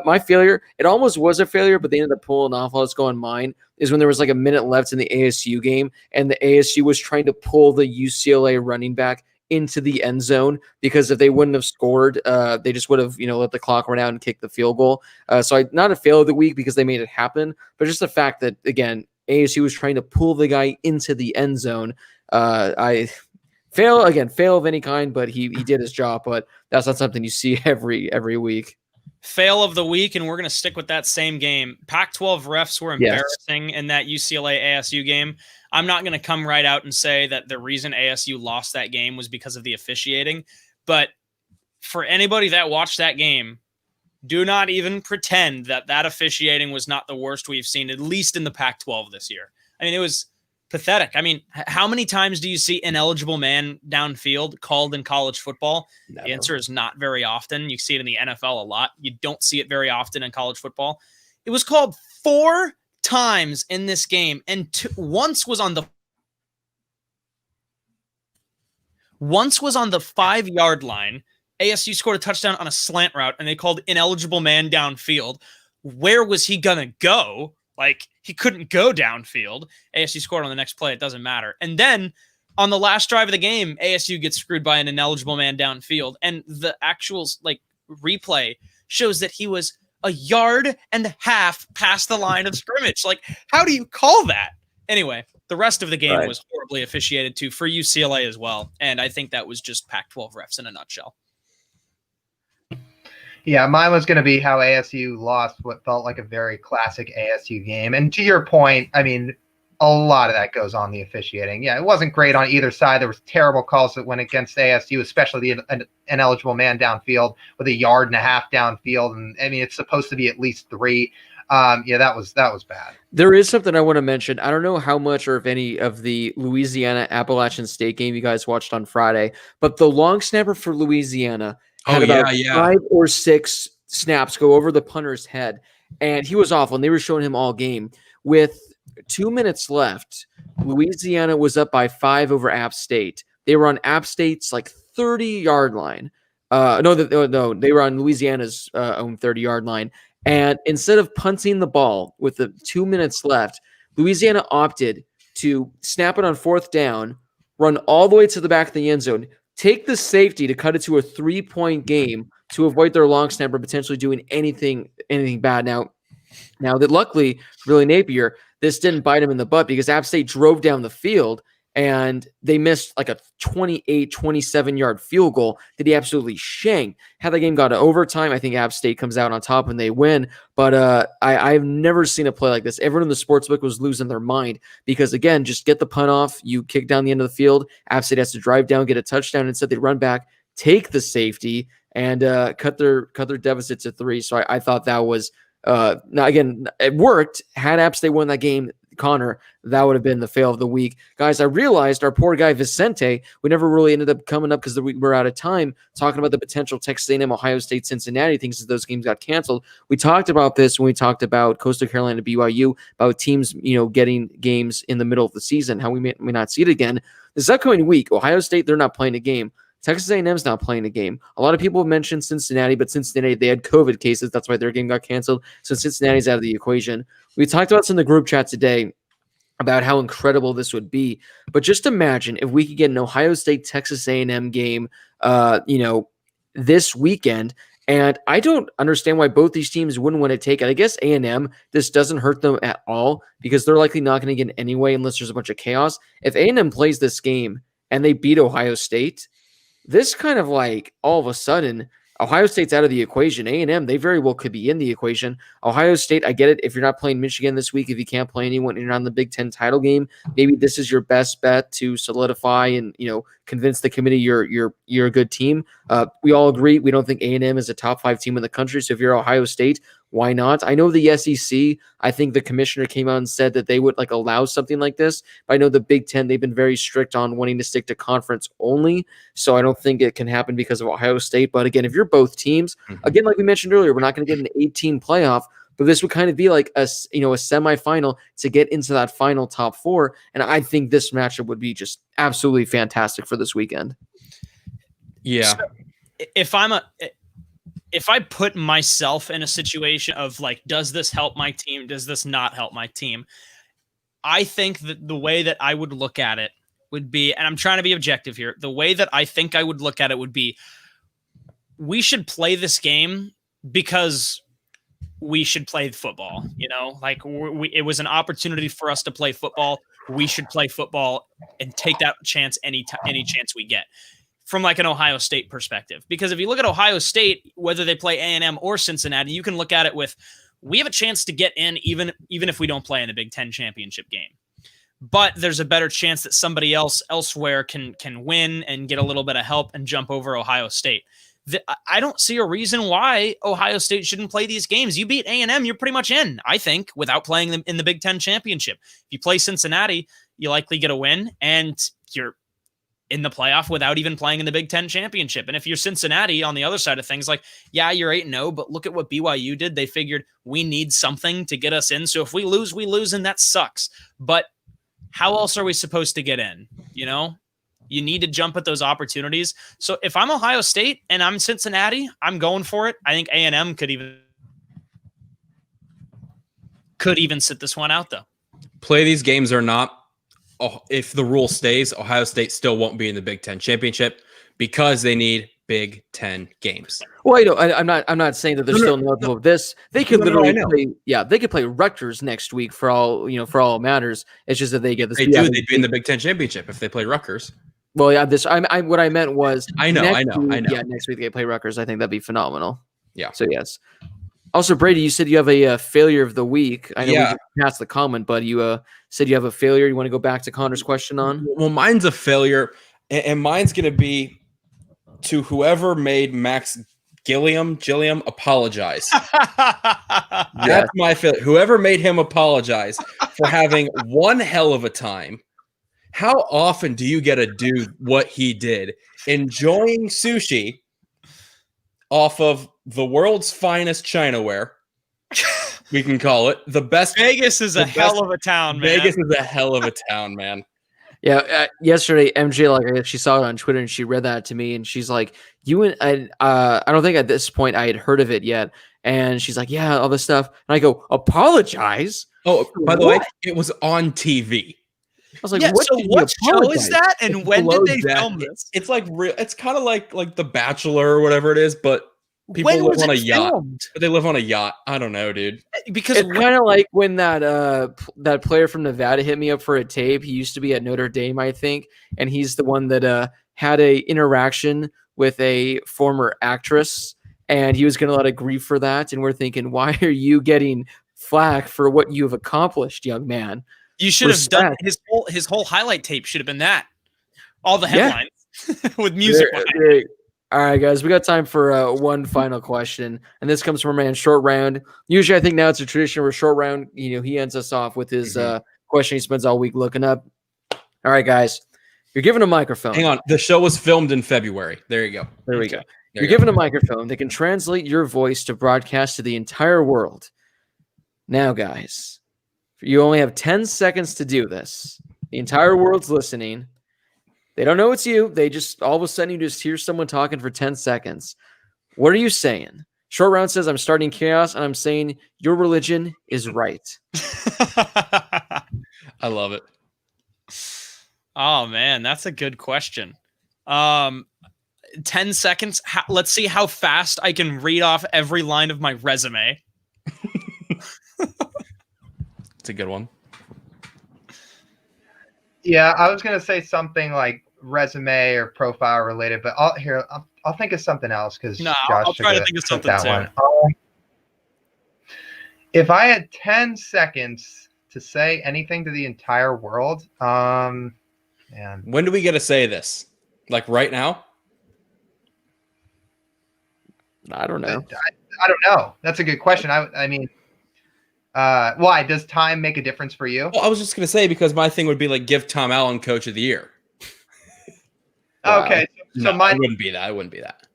My failure, it almost was a failure, but they ended up pulling off. Let's go on mine, is when there was a minute left in the ASU game and the ASU was trying to pull the UCLA running back into the end zone, because if they wouldn't have scored, they just would have, let the clock run out and kick the field goal. So not a fail of the week because they made it happen, but just the fact that, again, ASU was trying to pull the guy into the end zone. I fail of any kind, but he did his job. But that's not something you see every week. Fail of the week, and we're going to stick with that same game. Pac-12 refs were embarrassing in that UCLA ASU game. I'm not going to come right out and say that the reason ASU lost that game was because of the officiating, but for anybody that watched that game, do not even pretend that officiating was not the worst we've seen, at least in the Pac-12 this year. I mean, it was pathetic. I mean, how many times do you see ineligible man downfield called in college football? Never. The answer is not very often. You see it in the NFL a lot. You don't see it very often in college football. It was called 4 times in this game, and once was on the 5-yard line. ASU scored a touchdown on a slant route, and they called ineligible man downfield. Where was he going to go? Like, he couldn't go downfield. ASU scored on the next play. It doesn't matter. And then on the last drive of the game, ASU gets screwed by an ineligible man downfield. And the actual replay shows that he was a yard and a half past the line of scrimmage. Like, how do you call that? Anyway, the rest of the game was horribly officiated too for UCLA as well. And I think that was just Pac-12 refs in a nutshell. Yeah, mine was going to be how ASU lost what felt like a very classic ASU game. And to your point, I mean, a lot of that goes on the officiating. Yeah, it wasn't great on either side. There was terrible calls that went against ASU, especially the ineligible man downfield with a yard and a half downfield. And I mean, it's supposed to be at least 3. Yeah, that was bad. There is something I want to mention. I don't know how much or if any of the Louisiana Appalachian State game you guys watched on Friday, but the long snapper for Louisiana had about 5 or 6 snaps go over the punter's head, and he was awful, and they were showing him all game. With 2 minutes left, Louisiana was up by 5 over App State. They were on App State's 30-yard line. No, they were on Louisiana's own 30-yard line. And instead of punting the ball with the 2 minutes left, Louisiana opted to snap it on 4th down, run all the way to the back of the end zone, take the safety to cut it to a 3-point game to avoid their long snapper potentially doing anything bad. Now that luckily for Billy Napier, this didn't bite him in the butt because App State drove down the field and they missed a 28, 27-yard field goal that he absolutely shanked. Had the game gone to overtime, I think App State comes out on top and they win. But I've never seen a play like this. Everyone in the sportsbook was losing their mind because, again, just get the punt off. You kick down the end of the field. App State has to drive down, get a touchdown. Instead, they run back, take the safety, and cut their deficit to 3. So I thought that was now, again, it worked. Had App State won that game, Connor, that would have been the fail of the week. Guys, I realized our poor guy Vicente, we never really ended up coming up because we were out of time talking about the potential Texas A&M, Ohio State, Cincinnati things as those games got canceled. We talked about this when we talked about Coastal Carolina, BYU, about teams, getting games in the middle of the season, how we may not see it again. This upcoming week, Ohio State, they're not playing a game. Texas A&M's not playing a game. A lot of people have mentioned Cincinnati, but Cincinnati, they had COVID cases. That's why their game got canceled. So Cincinnati's out of the equation. We talked about this in the group chat today about how incredible this would be. But just imagine if we could get an Ohio State, Texas A&M game, this weekend. And I don't understand why both these teams wouldn't want to take it. I guess A&M, this doesn't hurt them at all because they're likely not going to get it anyway unless there's a bunch of chaos. If A&M plays this game and they beat Ohio State, this kind of all of a sudden, Ohio State's out of the equation. A&M, they very well could be in the equation. Ohio State, I get it. If you're not playing Michigan this week, if you can't play anyone, you're not in the Big Ten title game, maybe this is your best bet to solidify and, convince the committee you're a good team. We all agree. We don't think A&M is a top 5 team in the country. So if you're Ohio State, why not? I know the SEC, I think the commissioner came out and said that they would allow something like this. But I know the Big Ten, they've been very strict on wanting to stick to conference only. So I don't think it can happen because of Ohio State. But again, if you're both teams, again, like we mentioned earlier, we're not going to get an 18 playoff, but this would kind of be like a semifinal to get into that final top 4. And I think this matchup would be just absolutely fantastic for this weekend. Yeah. So if I put myself in a situation of does this help my team? Does this not help my team? I think that the way that I would look at it would be, and I'm trying to be objective here, the way that I think I would look at it would be, we should play this game because we should play football. Like it was an opportunity for us to play football. We should play football and take that chance any chance we get. From like an Ohio State perspective, because if you look at Ohio State, whether they play A&M or Cincinnati, you can look at it with, we have a chance to get in even if we don't play in the Big Ten championship game. But there's a better chance that somebody else elsewhere can win and get a little bit of help and jump over Ohio State. I don't see a reason why Ohio State shouldn't play these games. You beat A&M, you're pretty much in, I think, without playing them in the Big Ten championship. If you play Cincinnati, you likely get a win, and you're in the playoff without even playing in the Big Ten championship. And if you're Cincinnati on the other side of things, like, yeah, you're 8-0, but look at what BYU did. They figured we need something to get us in. So if we lose, and that sucks. But how else are we supposed to get in? You need to jump at those opportunities. So if I'm Ohio State and I'm Cincinnati, I'm going for it. I think A&M could even sit this one out, though. Play these games or not, if the rule stays, Ohio State still won't be in the Big Ten championship because they need Big Ten games. Well, I'm not saying that there's still no of this. They could literally play. Yeah, they could play Rutgers next week for all it matters. It's just that they get this. They'd be in the Big Ten championship if they play Rutgers. Well, yeah, what I meant was I know. Yeah, next week they play Rutgers. I think that'd be phenomenal. Yeah. So yes. Also, Brady, you said you have a failure of the week. I know we passed the comment, but you said you have a failure. You want to go back to Connor's question on? Well, mine's a failure, and mine's going to be to whoever made Max Gilliam apologize. That's my failure. Whoever made him apologize for having one hell of a time. How often do you get to do what he did? Enjoying sushi off of the world's finest Chinaware, we can call it. The best. Vegas is a hell of a town, man. Vegas is a hell of a town, man. Yeah, yesterday MJ, she saw it on Twitter and she read that to me and she's like, I don't think at this point I had heard of it yet. And she's like, yeah, all this stuff. And I go, apologize? Oh, by the way, it was on TV. I was like, what show is that? And when did they film this? It's like real. It's kind of like The Bachelor or whatever it is, but people live on a yacht. But they live on a yacht. I don't know, dude. Because it's kind of like when that player from Nevada hit me up for a tape. He used to be at Notre Dame, I think, and he's the one that had a interaction with a former actress, and he was going to let it grieve for that. And we're thinking, why are you getting flack for what you've accomplished, young man? You should have done his whole highlight tape. Should have been that. All the headlines with music. All right, guys, we got time for one final question, and this comes from our man Short Round. Usually, I think now it's a tradition where Short Round, he ends us off with his question he spends all week looking up. All right, guys, you're given a microphone. Hang on, the show was filmed in February. There you go. There we go. You're given a microphone that can translate your voice to broadcast to the entire world. Now, guys, you only have 10 seconds to do this. The entire world's listening. They don't know it's you. They just, all of a sudden, you just hear someone talking for 10 seconds. What are you saying? Short Round says, I'm starting chaos, and I'm saying your religion is right. I love it. Oh, man, that's a good question. 10 seconds. Let's see how fast I can read off every line of my resume. It's a good one. Yeah, I was gonna say something like resume or profile related, but I'll think of something else because no, Josh I'll try to think of something too. One. If I had 10 seconds to say anything to the entire world, man, when do we get to say this? Like right now? I don't know. I don't know. That's a good question. I mean. Why does time make a difference for you? Well, I was just gonna say because my thing would be like give Tom Allen Coach of the Year. Okay, so mine wouldn't be that. I wouldn't be that.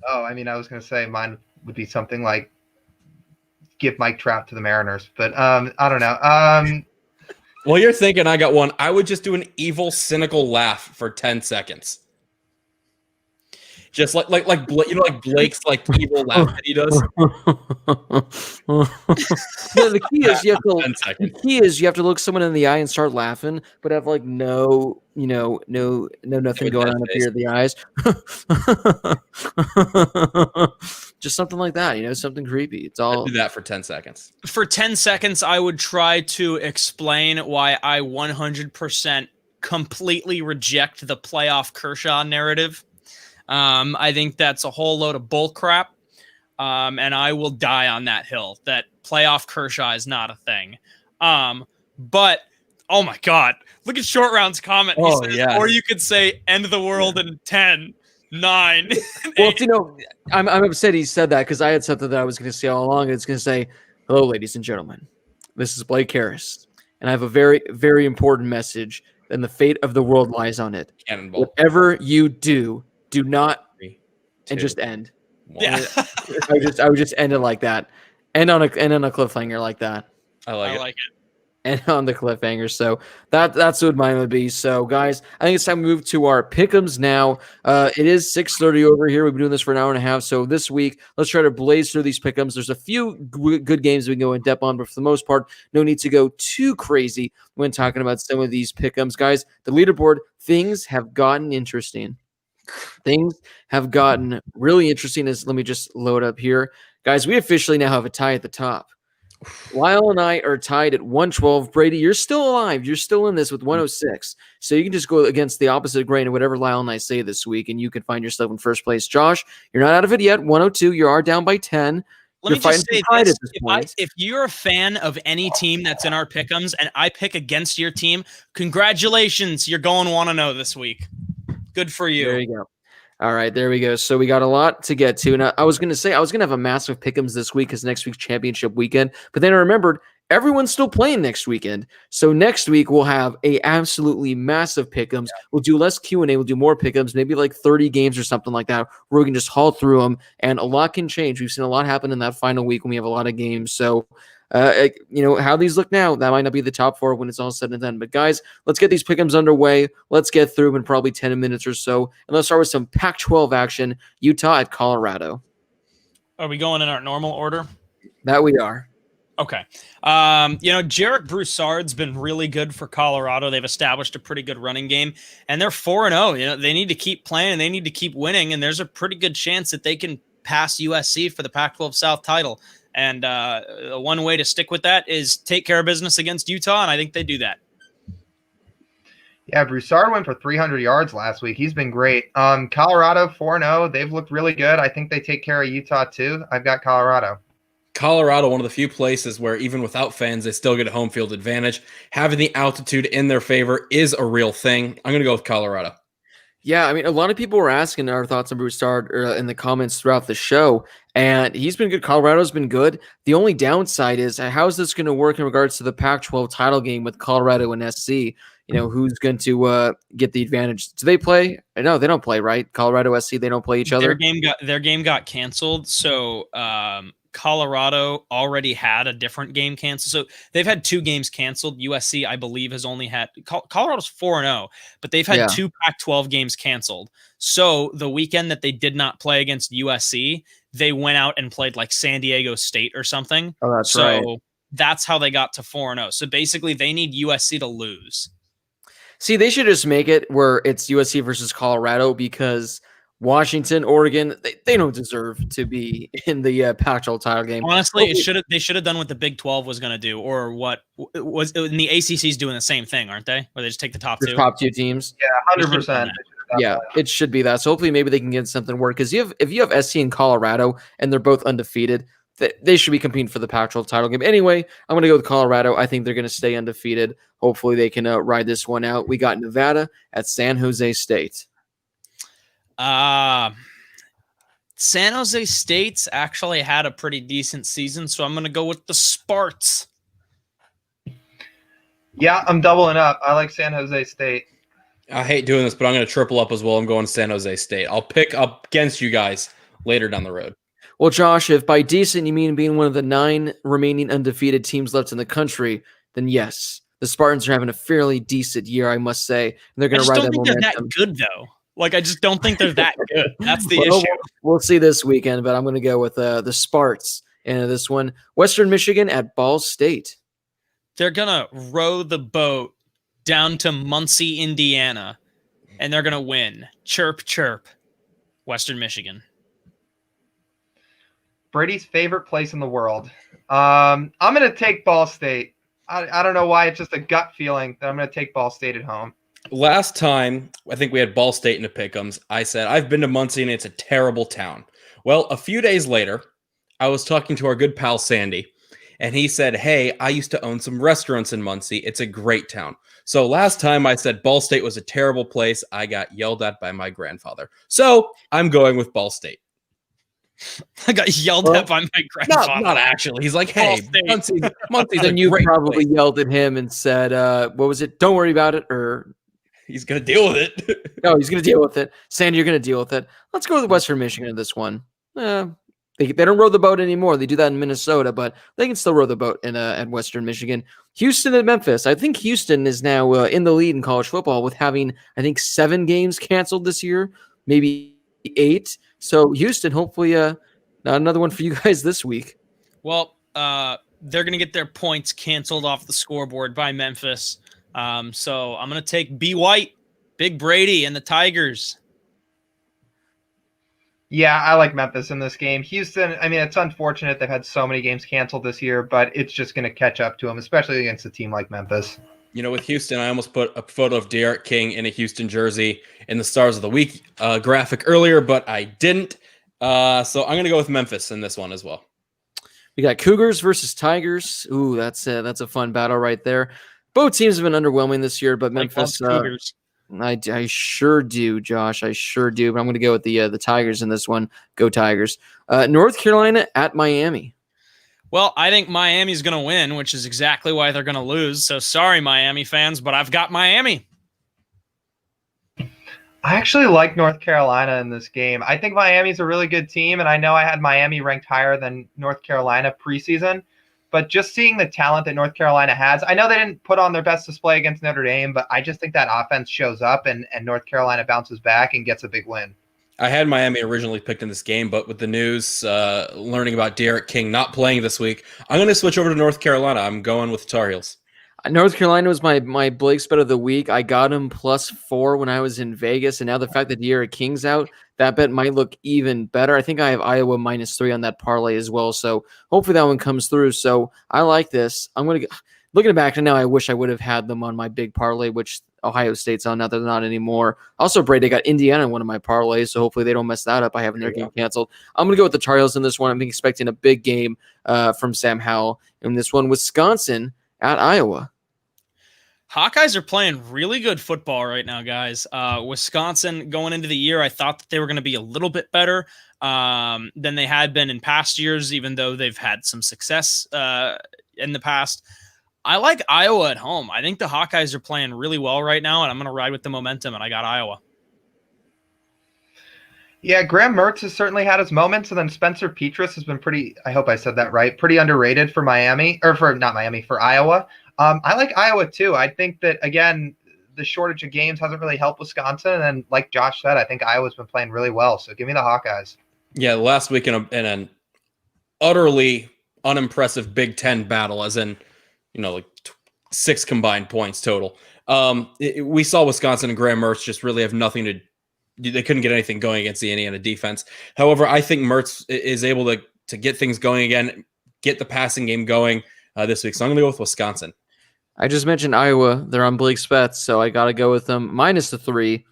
Oh, I mean, I was gonna say mine would be something like give Mike Trout to the Mariners, but I don't know. Well, you're thinking I got one. I would just do an evil, cynical laugh for 10 seconds. Just like Blake's like evil laugh that he does. The key is you have to look someone in the eye and start laughing, but have like no nothing going on up here at the eyes. Just something like that, something creepy. It's all. I'd do that for 10 seconds. For 10 seconds, I would try to explain why I 100% completely reject the playoff Kershaw narrative. I think that's a whole load of bull crap. And I will die on that hill that playoff Kershaw is not a thing. But oh my God, look at Short Round's comment. He says, yeah. Or you could say end the world in 10, 9. Well, I'm upset he said that because I had something that I was going to say all along. It's going to say, hello, ladies and gentlemen. This is Blake Harris. And I have a very, very important message, and the fate of the world lies on it. Cannonball. Whatever you do not and just end. Yeah. I would just end it like that. End on a cliffhanger like that. I like it. And on the cliffhanger. So that's what mine would be. So guys, I think it's time to move to our pick'ems now. It is 6:30 over here. We've been doing this for an hour and a half. So this week, let's try to blaze through these pick'ems. There's a few good games we can go in depth on, but for the most part, no need to go too crazy when talking about some of these pick'ems. Guys, the leaderboard, things have gotten interesting. Things have gotten really interesting. Let me just load up here. Guys, we officially now have a tie at the top. Lyle and I are tied at 112. Brady, you're still alive. You're still in this with 106. So you can just go against the opposite grain of whatever Lyle and I say this week, and you can find yourself in first place. Josh, you're not out of it yet. 102. You are down by 10. Let me just say this. If you're a fan of any team that's in our pick'ems and I pick against your team, congratulations. You're going 1-0 this week. Good for you. There you go. All right, there we go. So we got a lot to get to. And I was going to say, I was going to have a massive pick'ems this week because next week's championship weekend. But then I remembered everyone's still playing next weekend. So next week we'll have a absolutely massive pick'ems. We'll do less Q&A. We'll do more pick'ems, maybe like 30 games or something like that, where we can just haul through them. And a lot can change. We've seen a lot happen in that final week when we have a lot of games. So how these look now, that might not be the top 4 when it's all said and done. But guys, let's get these pick'ems underway. Let's get through them in probably 10 minutes or so. And let's start with some Pac-12 action. Utah at Colorado. Are we going in our normal order? That we are. Okay. Jarek Broussard's been really good for Colorado. They've established a pretty good running game, and they're 4-0. They need to keep playing, and they need to keep winning, and there's a pretty good chance that they can pass USC for the Pac-12 South title. And one way to stick with that is take care of business against Utah, and I think they do that. Yeah, Broussard went for 300 yards last week. He's been great. Colorado 4-0. They've looked really good. I think they take care of Utah too. I've got Colorado. Colorado, one of the few places where even without fans, they still get a home field advantage. Having the altitude in their favor is a real thing. I'm going to go with Colorado. Yeah, I mean, a lot of people were asking our thoughts on Broussard in the comments throughout the show, and he's been good. Colorado's been good. The only downside is how is this going to work in regards to the Pac-12 title game with Colorado and SC? Who's going to get the advantage? Do they play? No, they don't play, right? Colorado, SC, they don't play each other? Their game got canceled, so Colorado already had a different game canceled. So they've had 2 games canceled. USC, I believe, has only had Colorado's 4-0, but they've had 2 Pac-12 games canceled. So the weekend that they did not play against USC, they went out and played like San Diego State or something. Oh, that's right. So that's how they got to 4-0. So basically they need USC to lose. See, they should just make it where it's USC versus Colorado because Washington, Oregon, they don't deserve to be in the Pac-12 title game. Honestly, they should have done what the Big 12 was going to do, or what was in the ACC's doing the same thing, aren't they? Where they just take the top 2. Top 2 teams. Yeah, 100%. Yeah, it should be that. So hopefully maybe they can get something work because if you have SC and Colorado and they're both undefeated, they should be competing for the Pac-12 title game. Anyway, I'm going to go with Colorado. I think they're going to stay undefeated. Hopefully they can ride this one out. We got Nevada at San Jose State. San Jose State's actually had a pretty decent season, so I'm going to go with the Sparts. Yeah, I'm doubling up. I like San Jose State. I hate doing this, but I'm going to triple up as well. I'm going San Jose State. I'll pick up against you guys later down the road. Well, Josh, if by decent you mean being one of the 9 remaining undefeated teams left in the country, then yes, the Spartans are having a fairly decent year, I must say. And they're going to ride that momentum. They're that good, though. Like, I just don't think they're that good. That's the Well, issue. We'll see this weekend, but I'm going to go with the Sparts in this one. Western Michigan at Ball State. They're going to row the boat down to Muncie, Indiana, and they're going to win. Chirp, chirp. Western Michigan. Brady's favorite place in the world. I'm going to take Ball State. I don't know why. It's just a gut feeling that I'm going to take Ball State at home. Last time, I think we had Ball State in the pick'ems. I said, I've been to Muncie and it's a terrible town. Well, a few days later, I was talking to our good pal Sandy, and he said, hey, I used to own some restaurants in Muncie. It's a great town. So last time I said Ball State was a terrible place, I got yelled at by my grandfather. So I'm going with Ball State. I got yelled at by my grandfather. Not actually. He's like, hey, Muncie's a And you great probably place. yelled at him and said, what was it? Don't worry about it. Or He's going to deal with it. no, he's going to deal with it. Sandy, you're going to deal with it. Let's go with Western Michigan in this one. They don't row the boat anymore. They do that in Minnesota, but they can still row the boat at Western Michigan. Houston and Memphis. I think Houston is now in the lead in college football with having, I think, 7 games canceled this year, maybe 8. So Houston, hopefully not another one for you guys this week. Well, they're going to get their points canceled off the scoreboard by Memphis. So I'm going to take B. White, Big Brady, and the Tigers. Yeah, I like Memphis in this game. Houston, I mean, it's unfortunate they've had so many games canceled this year, but it's just going to catch up to them, especially against a team like Memphis. You know, with Houston, I almost put a photo of Derek King in a Houston jersey in the Stars of the Week graphic earlier, but I didn't. So I'm going to go with Memphis in this one as well. We got Cougars versus Tigers. Ooh, that's a fun battle right there. Both teams have been underwhelming this year, but Memphis. Cougars. I sure do, Josh. I sure do. But I'm going to go with the Tigers in this one. Go Tigers. North Carolina at Miami. Well, I think Miami's going to win, which is exactly why they're going to lose. So sorry, Miami fans, but I've got Miami. I actually like North Carolina in this game. I think Miami's a really good team, and I know I had Miami ranked higher than North Carolina preseason. But just seeing the talent that North Carolina has, I know they didn't put on their best display against Notre Dame, but I just think that offense shows up and North Carolina bounces back and gets a big win. I had Miami originally picked in this game, but with the news, learning about Derek King not playing this week, I'm going to switch over to North Carolina. I'm going with Tar Heels. North Carolina was my Blake's bet of the week. I got him +4 when I was in Vegas, and now the fact that Derek King's out, that bet might look even better. I think I have Iowa -3 on that parlay as well, so hopefully that one comes through. So I like this. I'm going to looking back now. I wish I would have had them on my big parlay, which Ohio State's on. Now they're not anymore. Also, Brady got Indiana in one of my parlays, so hopefully they don't mess that up. I having their game canceled. I'm going to go with the Tar Heels in this one. I'm expecting a big game from Sam Howell in this one. Wisconsin at Iowa. Hawkeyes are playing really good football right now, guys. Wisconsin, going into the year, I thought that they were going to be a little bit better than they had been in past years, even though they've had some success in the past. I like Iowa at home. I think the Hawkeyes are playing really well right now, and I'm going to ride with the momentum, and I got Iowa. Yeah, Graham Mertz has certainly had his moments, and then Spencer Petras has been I hope I said that right, pretty underrated for for Iowa. I like Iowa too. I think that, again, the shortage of games hasn't really helped Wisconsin. And like Josh said, I think Iowa's been playing really well. So give me the Hawkeyes. Yeah, last week in an utterly unimpressive Big Ten battle, as in, like 6 combined points total. We saw Wisconsin and Graham Mertz just really have nothing to do. They couldn't get anything going against the Indiana defense. However, I think Mertz is able to get things going again, get the passing game going this week. So I'm going to go with Wisconsin. I just mentioned Iowa. They're on Blake's bets, so I got to go with them -3,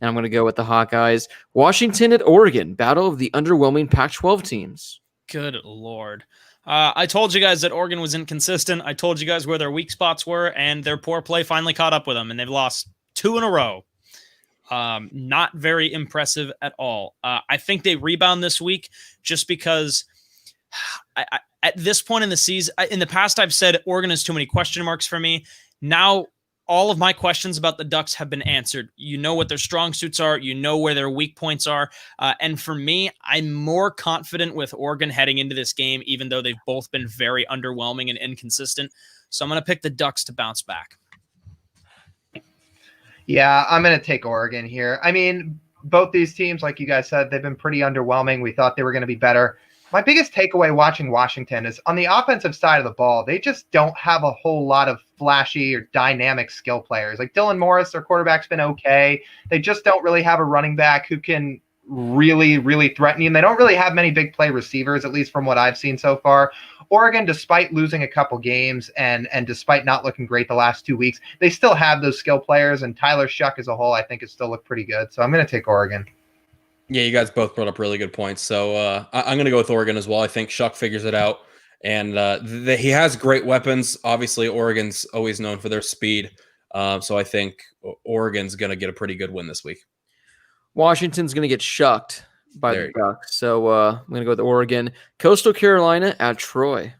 and I'm going to go with the Hawkeyes. Washington at Oregon, battle of the underwhelming Pac-12 teams. Good Lord. I told you guys that Oregon was inconsistent. I told you guys where their weak spots were, and their poor play finally caught up with them, and they've lost 2 in a row. Not very impressive at all. I think they rebound this week just because at this point in the season, in the past, I've said Oregon has too many question marks for me. Now, all of my questions about the Ducks have been answered. You know what their strong suits are. You know where their weak points are. And for me, I'm more confident with Oregon heading into this game, even though they've both been very underwhelming and inconsistent. So I'm going to pick the Ducks to bounce back. Yeah, I'm going to take Oregon here. I mean, both these teams, like you guys said, they've been pretty underwhelming. We thought they were going to be better. My biggest takeaway watching Washington is on the offensive side of the ball, they just don't have a whole lot of flashy or dynamic skill players. Like Dylan Morris, their quarterback's been okay. They just don't really have a running back who can really, really threaten you. And they don't really have many big play receivers, at least from what I've seen so far. Oregon, despite losing a couple games and despite not looking great the last 2 weeks, they still have those skill players. And Tyler Shuck as a whole, I think, has still looked pretty good. So I'm going to take Oregon. Yeah, you guys both brought up really good points. So I'm going to go with Oregon as well. I think Shuck figures it out. And he has great weapons. Obviously, Oregon's always known for their speed. So I think Oregon's going to get a pretty good win this week. Washington's going to get shucked by the Ducks. So I'm going to go with Oregon. Coastal Carolina at Troy.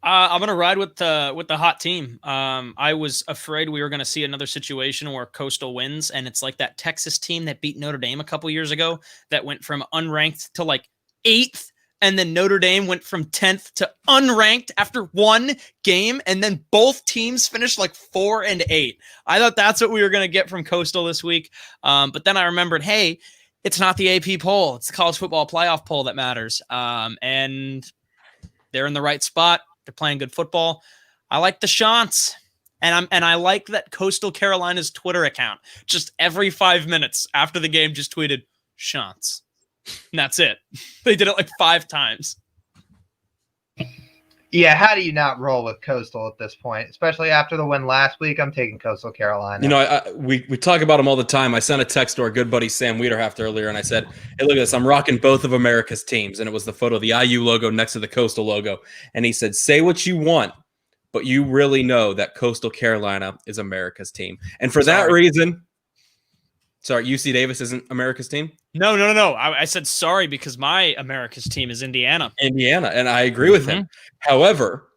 I'm going to ride with the hot team. I was afraid we were going to see another situation where Coastal wins, and it's like that Texas team that beat Notre Dame a couple years ago that went from unranked to like 8th, and then Notre Dame went from 10th to unranked after one game, and then both teams finished like 4 and 8. I thought that's what we were going to get from Coastal this week, but then I remembered, hey, it's not the AP poll. It's the college football playoff poll that matters, and they're in the right spot. They're playing good football. I like the Chants, and I like that Coastal Carolina's Twitter account just every 5 minutes after the game just tweeted Chants, and that's it. They did it like 5 times. Yeah, how do you not roll with Coastal at this point, especially after the win last week? I'm taking Coastal Carolina. You know, we talk about them all the time. I sent a text to our good buddy Sam Wiederhaft earlier, and I said, hey, look at this. I'm rocking both of America's teams. And it was the photo of the IU logo next to the Coastal logo. And he said, say what you want, but you really know that Coastal Carolina is America's team. And for that reason, UC Davis isn't America's team? No. I said sorry because my America's team is Indiana. And I agree with him. However,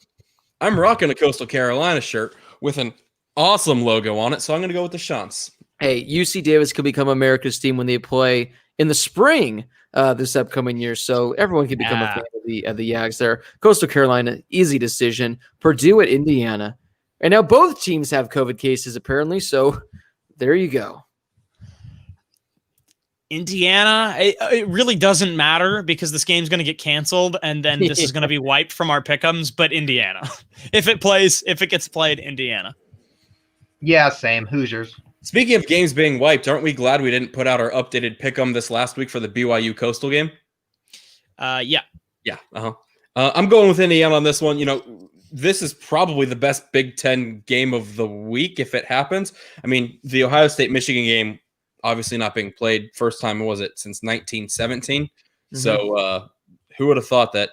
I'm rocking a Coastal Carolina shirt with an awesome logo on it, so I'm going to go with the Chants. Hey, UC Davis could become America's team when they play in the spring this upcoming year, so everyone can become a fan of the Yags there. Coastal Carolina, easy decision. Purdue at Indiana. And now both teams have COVID cases, apparently, so there you go. Indiana, it really doesn't matter because this game's going to get canceled and then this is going to be wiped from our pick'ems, but Indiana. If it gets played, Indiana. Yeah, same. Hoosiers. Speaking of games being wiped, aren't we glad we didn't put out our updated pick'em this last week for the BYU Coastal game? Yeah. I'm going with Indiana on this one. You know, this is probably the best Big Ten game of the week if it happens. I mean, the Ohio State-Michigan game, obviously not being played first time, was it, since 1917? Mm-hmm. So who would have thought that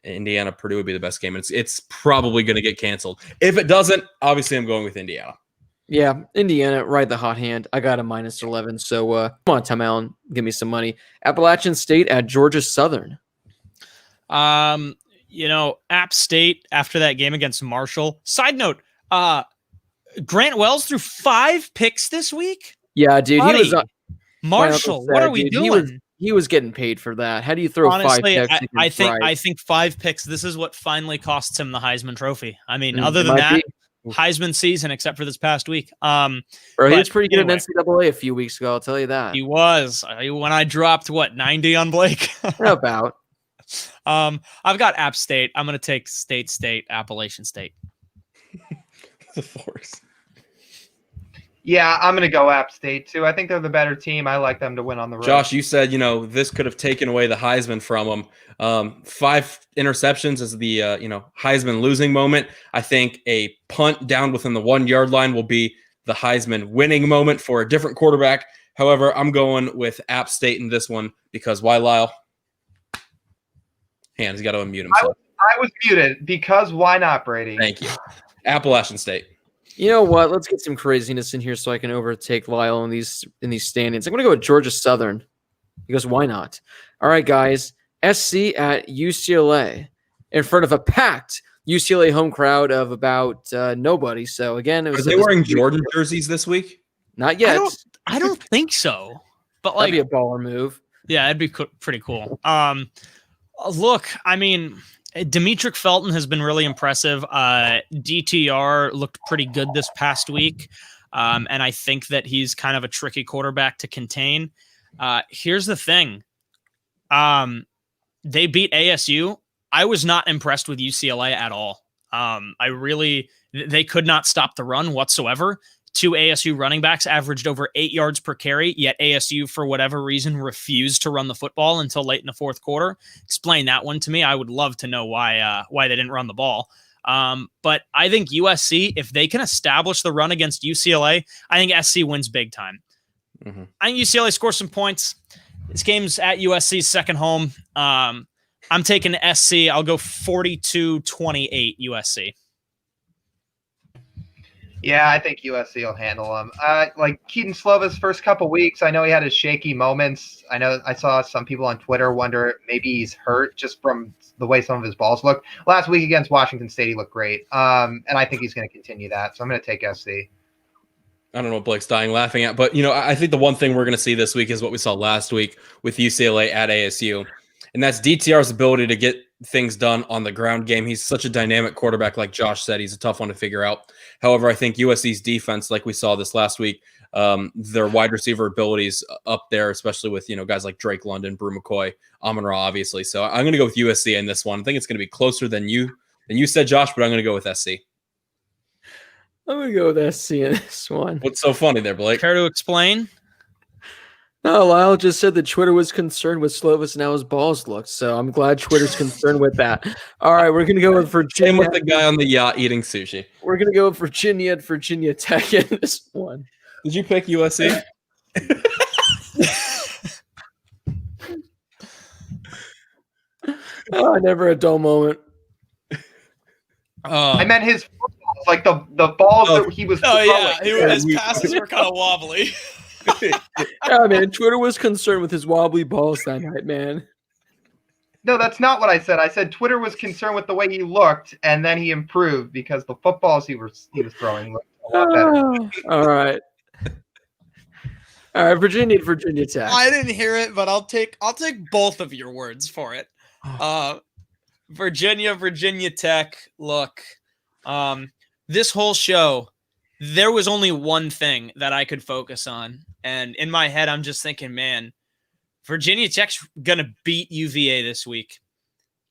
Indiana-Purdue would be the best game? It's probably going to get canceled. If it doesn't, obviously I'm going with Indiana. Yeah, Indiana, ride the hot hand. I got a -11, so come on, Tom Allen, give me some money. Appalachian State at Georgia Southern. You know, App State after that game against Marshall. Side note, Grant Wells threw 5 picks this week. Yeah, dude, Buddy, he was Marshall. What are we doing? He was getting paid for that. How do you throw 5 picks? I think 5 picks. This is what finally costs him the Heisman Trophy. I mean, other than that, Heisman season, except for this past week. Bro, he was pretty good at NCAA a few weeks ago. I'll tell you that. He was. When I dropped 90 on Blake. About. I've got App State. I'm going to take State, Appalachian State. The force. Yeah, I'm going to go App State, too. I think they're the better team. I like them to win on the road. Josh, you said, this could have taken away the Heisman from them. 5 interceptions is the, Heisman losing moment. I think a punt down within the 1-yard line will be the Heisman winning moment for a different quarterback. However, I'm going with App State in this one because why, Lyle? He's got to unmute himself. I was muted because why not, Brady? Thank you. Appalachian State. You know what? Let's get some craziness in here so I can overtake Lyle in these standings. I'm going to go with Georgia Southern because why not? All right, guys. SC at UCLA in front of a packed UCLA home crowd of about nobody. So again, are they wearing Jordan jerseys this week? Not yet. I don't think so. But that'd be a baller move. Yeah, it'd be pretty cool. Look, I mean, Demetric Felton has been really impressive. DTR looked pretty good this past week. And I think that he's kind of a tricky quarterback to contain. Here's the thing. They beat ASU. I was not impressed with UCLA at all. They could not stop the run whatsoever. 2 ASU running backs averaged over 8 yards per carry, yet ASU, for whatever reason, refused to run the football until late in the fourth quarter. Explain that one to me. I would love to know why they didn't run the ball. But I think USC, if they can establish the run against UCLA, I think SC wins big time. Mm-hmm. I think UCLA scores some points. This game's at USC's second home. I'm taking SC. I'll go 42-28 USC. Yeah, I think USC will handle him. Like Keaton Slova's first couple weeks, I know he had his shaky moments. I know I saw some people on Twitter wonder maybe he's hurt just from the way some of his balls look. Last week against Washington State, he looked great. And I think he's going to continue that. So I'm going to take SC. I don't know what Blake's dying laughing at, but I think the one thing we're going to see this week is what we saw last week with UCLA at ASU. And that's DTR's ability to get things done on the ground game. He's such a dynamic quarterback, like Josh said. He's a tough one to figure out. However, I think USC's defense, like we saw this last week, their wide receiver abilities up there, especially with guys like Drake London, Brew McCoy, Amon-Ra, obviously. So I'm going to go with USC in this one. I think it's going to be closer than you said, Josh, but I'm going to go with SC. I'm going to go with SC in this one. What's so funny there, Blake? Care to explain? No, Lyle just said that Twitter was concerned with Slovis and how his balls looked, so I'm glad Twitter's concerned with that. All right, we're going to go with Virginia. Same with the guy on the yacht eating sushi. We're going to go with Virginia at Virginia Tech in this one. Did you pick USC? Oh, never a dull moment. I meant his footballs, like the balls that he was throwing. Yeah, his passes were kind of wobbly. Yeah, man, Twitter was concerned with his wobbly balls that night, man. No, that's not what I said. I said Twitter was concerned with the way he looked, and then he improved because the footballs he was throwing looked a lot better. All right, Virginia Tech. I didn't hear it, but I'll take both of your words for it. Virginia Tech. Look, this whole show, there was only one thing that I could focus on. And in my head, I'm just thinking, man, Virginia Tech's going to beat UVA this week.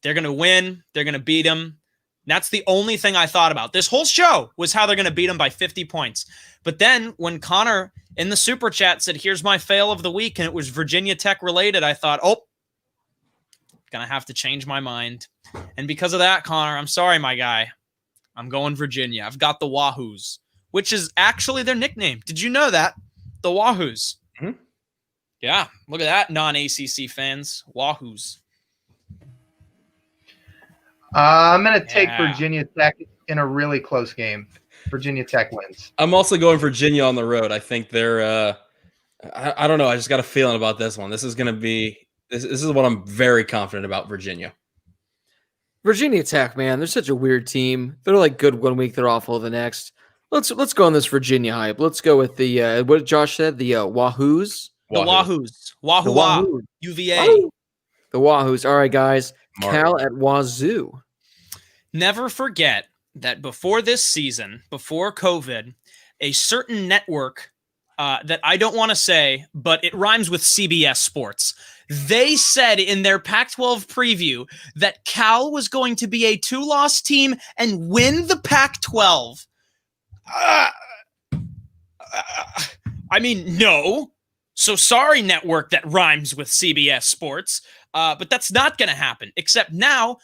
They're going to win. They're going to beat them. That's the only thing I thought about. This whole show was how they're going to beat them by 50 points. But then when Connor in the super chat said, here's my fail of the week, and it was Virginia Tech related, I thought, going to have to change my mind. And because of that, Connor, I'm sorry, my guy. I'm going Virginia. I've got the Wahoos, which is actually their nickname. Did you know that? The Wahoos. Mm-hmm. Yeah, look at that, non-ACC fans. Wahoos. I'm going to take Virginia Tech in a really close game. Virginia Tech wins. I'm also going Virginia on the road. I think they're I don't know. I just got a feeling about this one. This is going to be this is what I'm very confident about Virginia. Virginia Tech, man, they're such a weird team. They're like good one week, they're awful the next. Let's go on this Virginia hype. Let's go with the what Josh said, the Wahoos. The Wahoos. Wahoo. UVA. Wahoo. The Wahoos. All right, guys. Cal at Wazoo. Never forget that before this season, before COVID, a certain network that I don't want to say, but it rhymes with CBS Sports. They said in their Pac-12 preview that Cal was going to be a 2-loss team and win the Pac-12. I mean, no. So sorry, network that rhymes with CBS Sports. But that's not going to happen. Except now,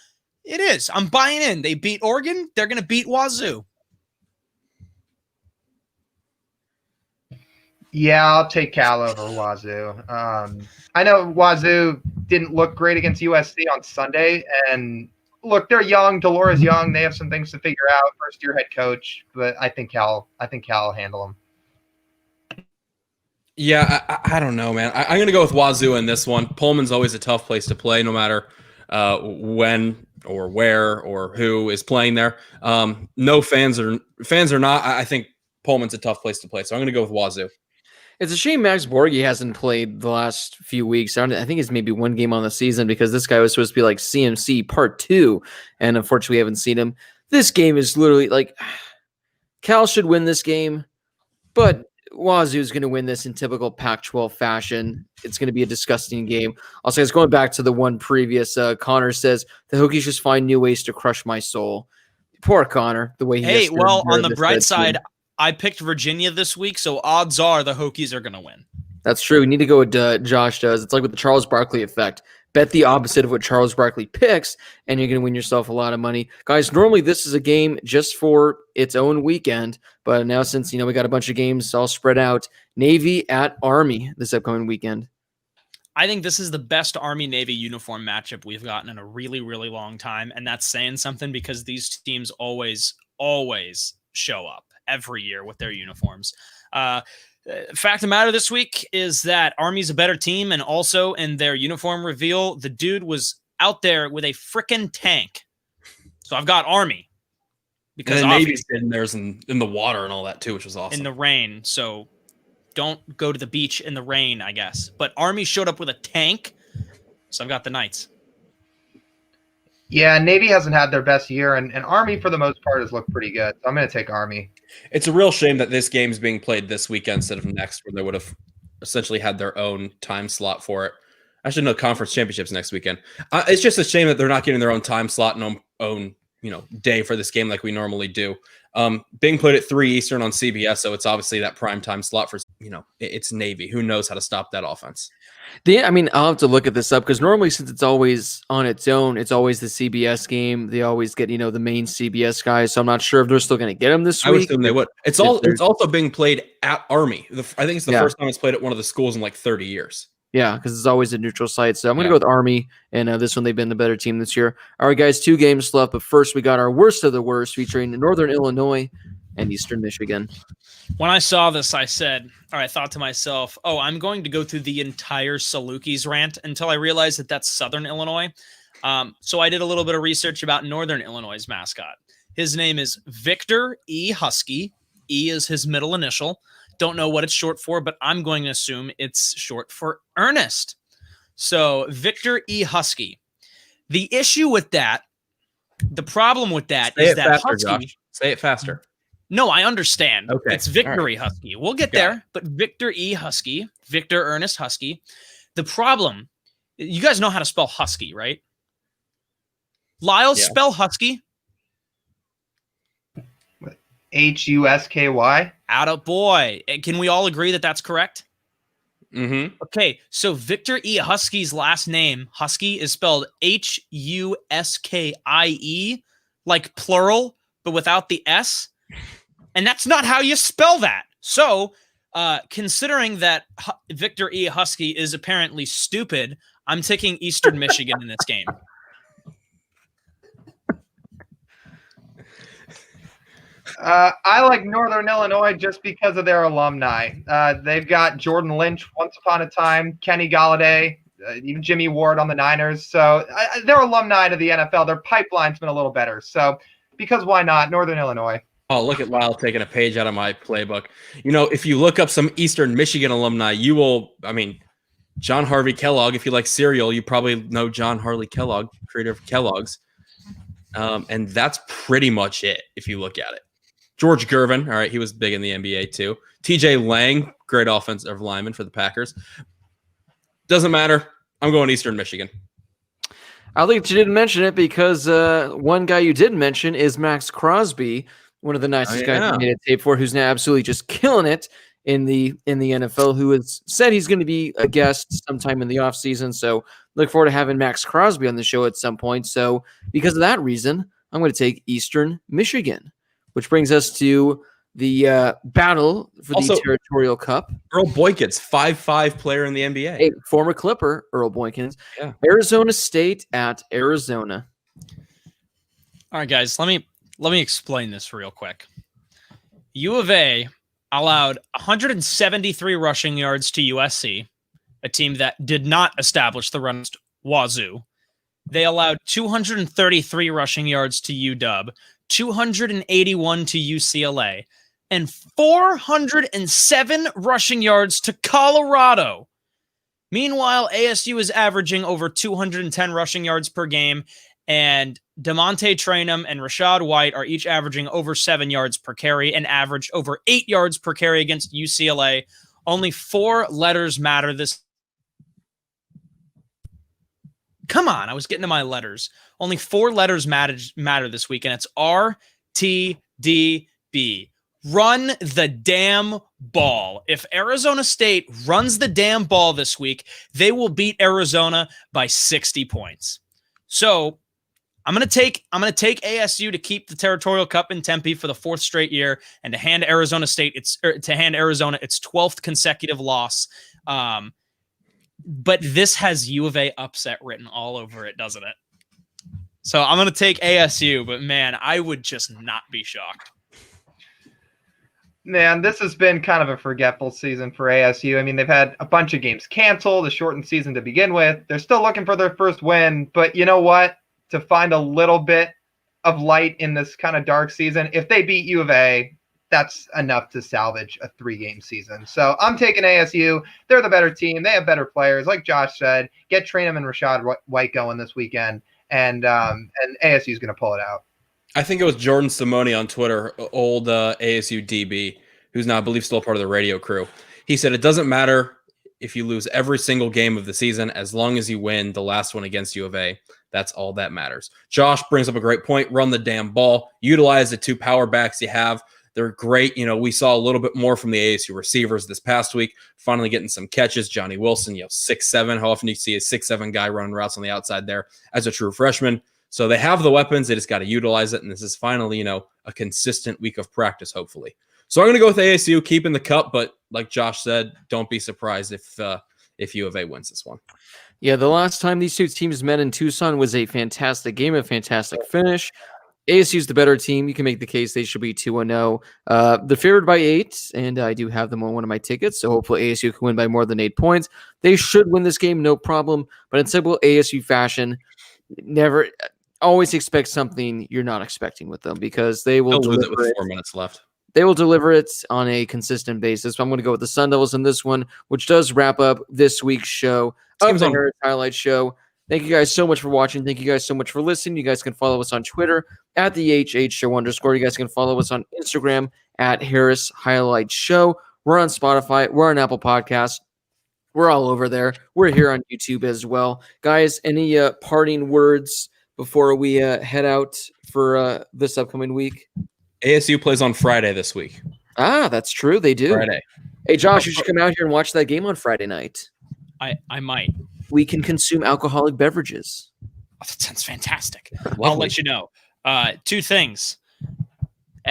it is. I'm buying in. They beat Oregon. They're going to beat Wazoo. Yeah, I'll take Cal over Wazoo. I know Wazoo didn't look great against USC on Sunday, and look, they're young. Delora's young. They have some things to figure out. First-year head coach, but I think Cal will handle them. Yeah, I don't know, man. I'm going to go with Wazoo in this one. Pullman's always a tough place to play, no matter when or where or who is playing there. No fans or not. I think Pullman's a tough place to play, so I'm going to go with Wazoo. It's a shame Max Borghi hasn't played the last few weeks. I think it's maybe one game on the season because this guy was supposed to be like CMC Part 2, and unfortunately we haven't seen him. This game is literally like Cal should win this game. But Wazoo is going to win this in typical Pac-12 fashion. It's going to be a disgusting game. Also, guys, going back to the one previous, Connor says, the Hokies just find new ways to crush my soul. Poor Connor, the way he Hey, has to well, endure on the this bright red side, team. I picked Virginia this week, so odds are the Hokies are going to win. That's true. We need to go with Josh does. It's like with the Charles Barkley effect. Bet the opposite of what Charles Barkley picks, and you're going to win yourself a lot of money. Guys, normally this is a game just for its own weekend, but now since, we got a bunch of games all spread out, Navy at Army this upcoming weekend. I think this is the best Army-Navy uniform matchup we've gotten in a really, really long time, and that's saying something because these teams always show up every year with their uniforms. Fact of the matter this week is that Army's a better team, and also in their uniform reveal, the dude was out there with a frickin' tank. So I've got Army. Because Navy's in there's in the water and all that too, which was awesome. In the rain, so don't go to the beach in the rain, I guess. But Army showed up with a tank, so I've got the Knights. Yeah, Navy hasn't had their best year, and Army, for the most part, has looked pretty good. So I'm going to take Army. It's a real shame that this game is being played this weekend instead of next, where they would have essentially had their own time slot for it. Actually, no, conference championships next weekend. It's just a shame that they're not getting their own time slot and own day for this game like we normally do. Being played at 3 Eastern on CBS, so it's obviously that prime time slot for it's Navy. Who knows how to stop that offense? I'll have to look at this up because normally, since it's always on its own, it's always the CBS game. They always get the main CBS guys. So I'm not sure if they're still going to get them this week. I would assume they would. It's also being played at Army. I think it's the first time it's played at one of the schools in like 30 years. Yeah, because it's always a neutral site. So I'm going to go with Army, and this one, they've been the better team this year. All right, guys, 2 games left. But first, we got our worst of the worst featuring Northern Illinois and Eastern Michigan. When I saw this, I thought to myself, I'm going to go through the entire Salukis rant until I realized that that's Southern Illinois. So I did a little bit of research about Northern Illinois' mascot. His name is Victor E. Husky. E is his middle initial. Don't know what it's short for, but I'm going to assume it's short for Ernest. So Victor E. Husky. The issue with that, the problem with that is that faster, Husky. Josh. Say it faster. No, I understand. Okay. It's Victory Husky. We'll get there, but Victor E. Husky, Victor Ernest Husky. The problem, you guys know how to spell Husky, right? Lyle, spell Husky. Husky. Attaboy. Can we all agree that that's correct? Mm-hmm. Okay, so Victor E. Husky's last name, Husky, is spelled Huskie, like plural, but without the S. And that's not how you spell that. So, considering that Victor E. Husky is apparently stupid, I'm taking Eastern Michigan in this game. I like Northern Illinois just because of their alumni. They've got Jordan Lynch once upon a time, Kenny Galladay, even Jimmy Ward on the Niners. So they're alumni to the NFL. Their pipeline's been a little better. So because why not? Northern Illinois. Oh, look at Lyle taking a page out of my playbook. If you look up some Eastern Michigan alumni, you will, John Harvey Kellogg, if you like cereal, you probably know John Harvey Kellogg, creator of Kellogg's. And that's pretty much it if you look at it. George Gervin, all right, he was big in the NBA too. TJ Lang, great offensive lineman for the Packers. Doesn't matter. I'm going Eastern Michigan. I think you didn't mention it because one guy you didn't mention is Max Crosby, one of the nicest guys we made a tape for, who's now absolutely just killing it in the NFL, who has said he's going to be a guest sometime in the offseason. So look forward to having Max Crosby on the show at some point. So because of that reason, I'm going to take Eastern Michigan, which brings us to the battle for the Territorial Cup. Earl Boykins, 5'5" player in the NBA. Hey, former Clipper, Earl Boykins. Yeah. Arizona State at Arizona. All right, guys, let me explain this real quick. U of A allowed 173 rushing yards to USC, a team that did not establish the run Wazoo. They allowed 233 rushing yards to UW, 281 to UCLA, and 407 rushing yards to Colorado. Meanwhile, ASU is averaging over 210 rushing yards per game and DeMonte Traynham and Rashad White are each averaging over 7 yards per carry and averaged over 8 yards per carry against UCLA. Only 4 letters matter this. Come on, I was getting to my letters. Only 4 letters matter this week, and it's RTDB. Run the damn ball. If Arizona State runs the damn ball this week, they will beat Arizona by 60 points. So I'm gonna take ASU to keep the Territorial Cup in Tempe for the 4th straight year, and to hand Arizona its 12th consecutive loss. But this has U of A upset written all over it, doesn't it? So I'm gonna take ASU, but man, I would just not be shocked. Man, this has been kind of a forgetful season for ASU. I mean, they've had a bunch of games canceled, a shortened season to begin with. They're still looking for their first win, but you know what? To find a little bit of light in this kind of dark season, if they beat U of A, that's enough to salvage a 3-game season. So I'm taking ASU. They're the better team. They have better players. Like Josh said, get Traynham and Rashad White going this weekend, and ASU is going to pull it out. I think it was Jordan Simone on Twitter, old ASU DB, who's now, I believe, still part of the radio crew. He said, it doesn't matter if you lose every single game of the season, as long as you win the last one against U of A. That's all that matters. Josh brings up a great point. Run the damn ball. Utilize the 2 power backs you have. They're great. You know, we saw a little bit more from the ASU receivers this past week, finally getting some catches. Johnny Wilson, 6'7". How often do you see a 6'7" guy running routes on the outside there as a true freshman? So they have the weapons. They just got to utilize it. And this is finally, a consistent week of practice, hopefully. So I'm going to go with ASU, keeping the cup. But like Josh said, don't be surprised if U of A wins this one. Yeah, the last time these 2 teams met in Tucson was a fantastic game, a fantastic finish. ASU's the better team. You can make the case they should be 2-0. They're favored by 8, and I do have them on one of my tickets, so hopefully ASU can win by more than 8 points. They should win this game, no problem. But in typical ASU fashion, never always expect something you're not expecting with them, because they will lose deliver it with 4 minutes left. They will deliver it on a consistent basis. So I'm going to go with the Sun Devils in this one, which does wrap up this week's show of the Harris Highlight Show. Thank you guys so much for watching. Thank you guys so much for listening. You guys can follow us on Twitter at the HHShow_. You guys can follow us on Instagram at Harris Highlight Show. We're on Spotify. We're on Apple Podcasts. We're all over there. We're here on YouTube as well. Guys, any parting words before we head out for this upcoming week? ASU plays on Friday this week. Ah, that's true. They do. Friday. Hey, Josh, you should come out here and watch that game on Friday night. I might. We can consume alcoholic beverages. Oh, that sounds fantastic. I'll let you know. 2 things.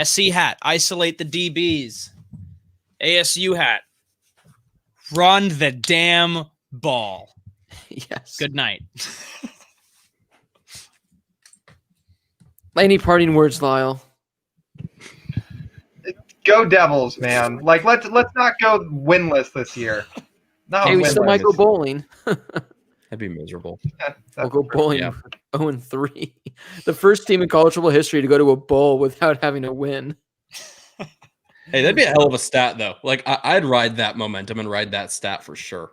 SC hat, isolate the DBs. ASU hat, run the damn ball. Yes. Good night. Any parting words, Lyle? Go Devils, man! Like let's not go winless this year. No, hey, we still might go bowling. That'd be miserable. We'll go bowling 0-3. The first team in college football history to go to a bowl without having a win. Hey, that'd be a hell of a stat, though. Like, I'd ride that momentum and ride that stat for sure.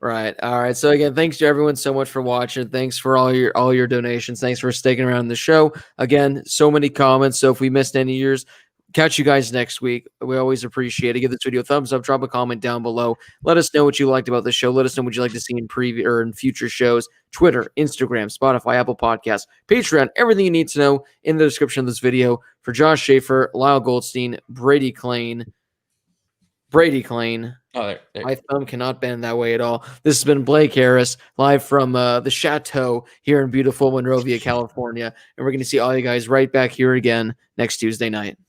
Right. All right. So again, thanks to everyone so much for watching. Thanks for all your donations. Thanks for sticking around the show. Again, so many comments. So if we missed any of yours, catch you guys next week. We always appreciate it. Give this video a thumbs up. Drop a comment down below. Let us know what you liked about the show. Let us know what you'd like to see in preview or in future shows. Twitter, Instagram, Spotify, Apple Podcasts, Patreon. Everything you need to know in the description of this video. For Josh Schaefer, Lyle Goldstein, Brady Klain. Oh, there. My thumb cannot bend that way at all. This has been Blake Harris, live from the Chateau here in beautiful Monrovia, California. And we're going to see all you guys right back here again next Tuesday night.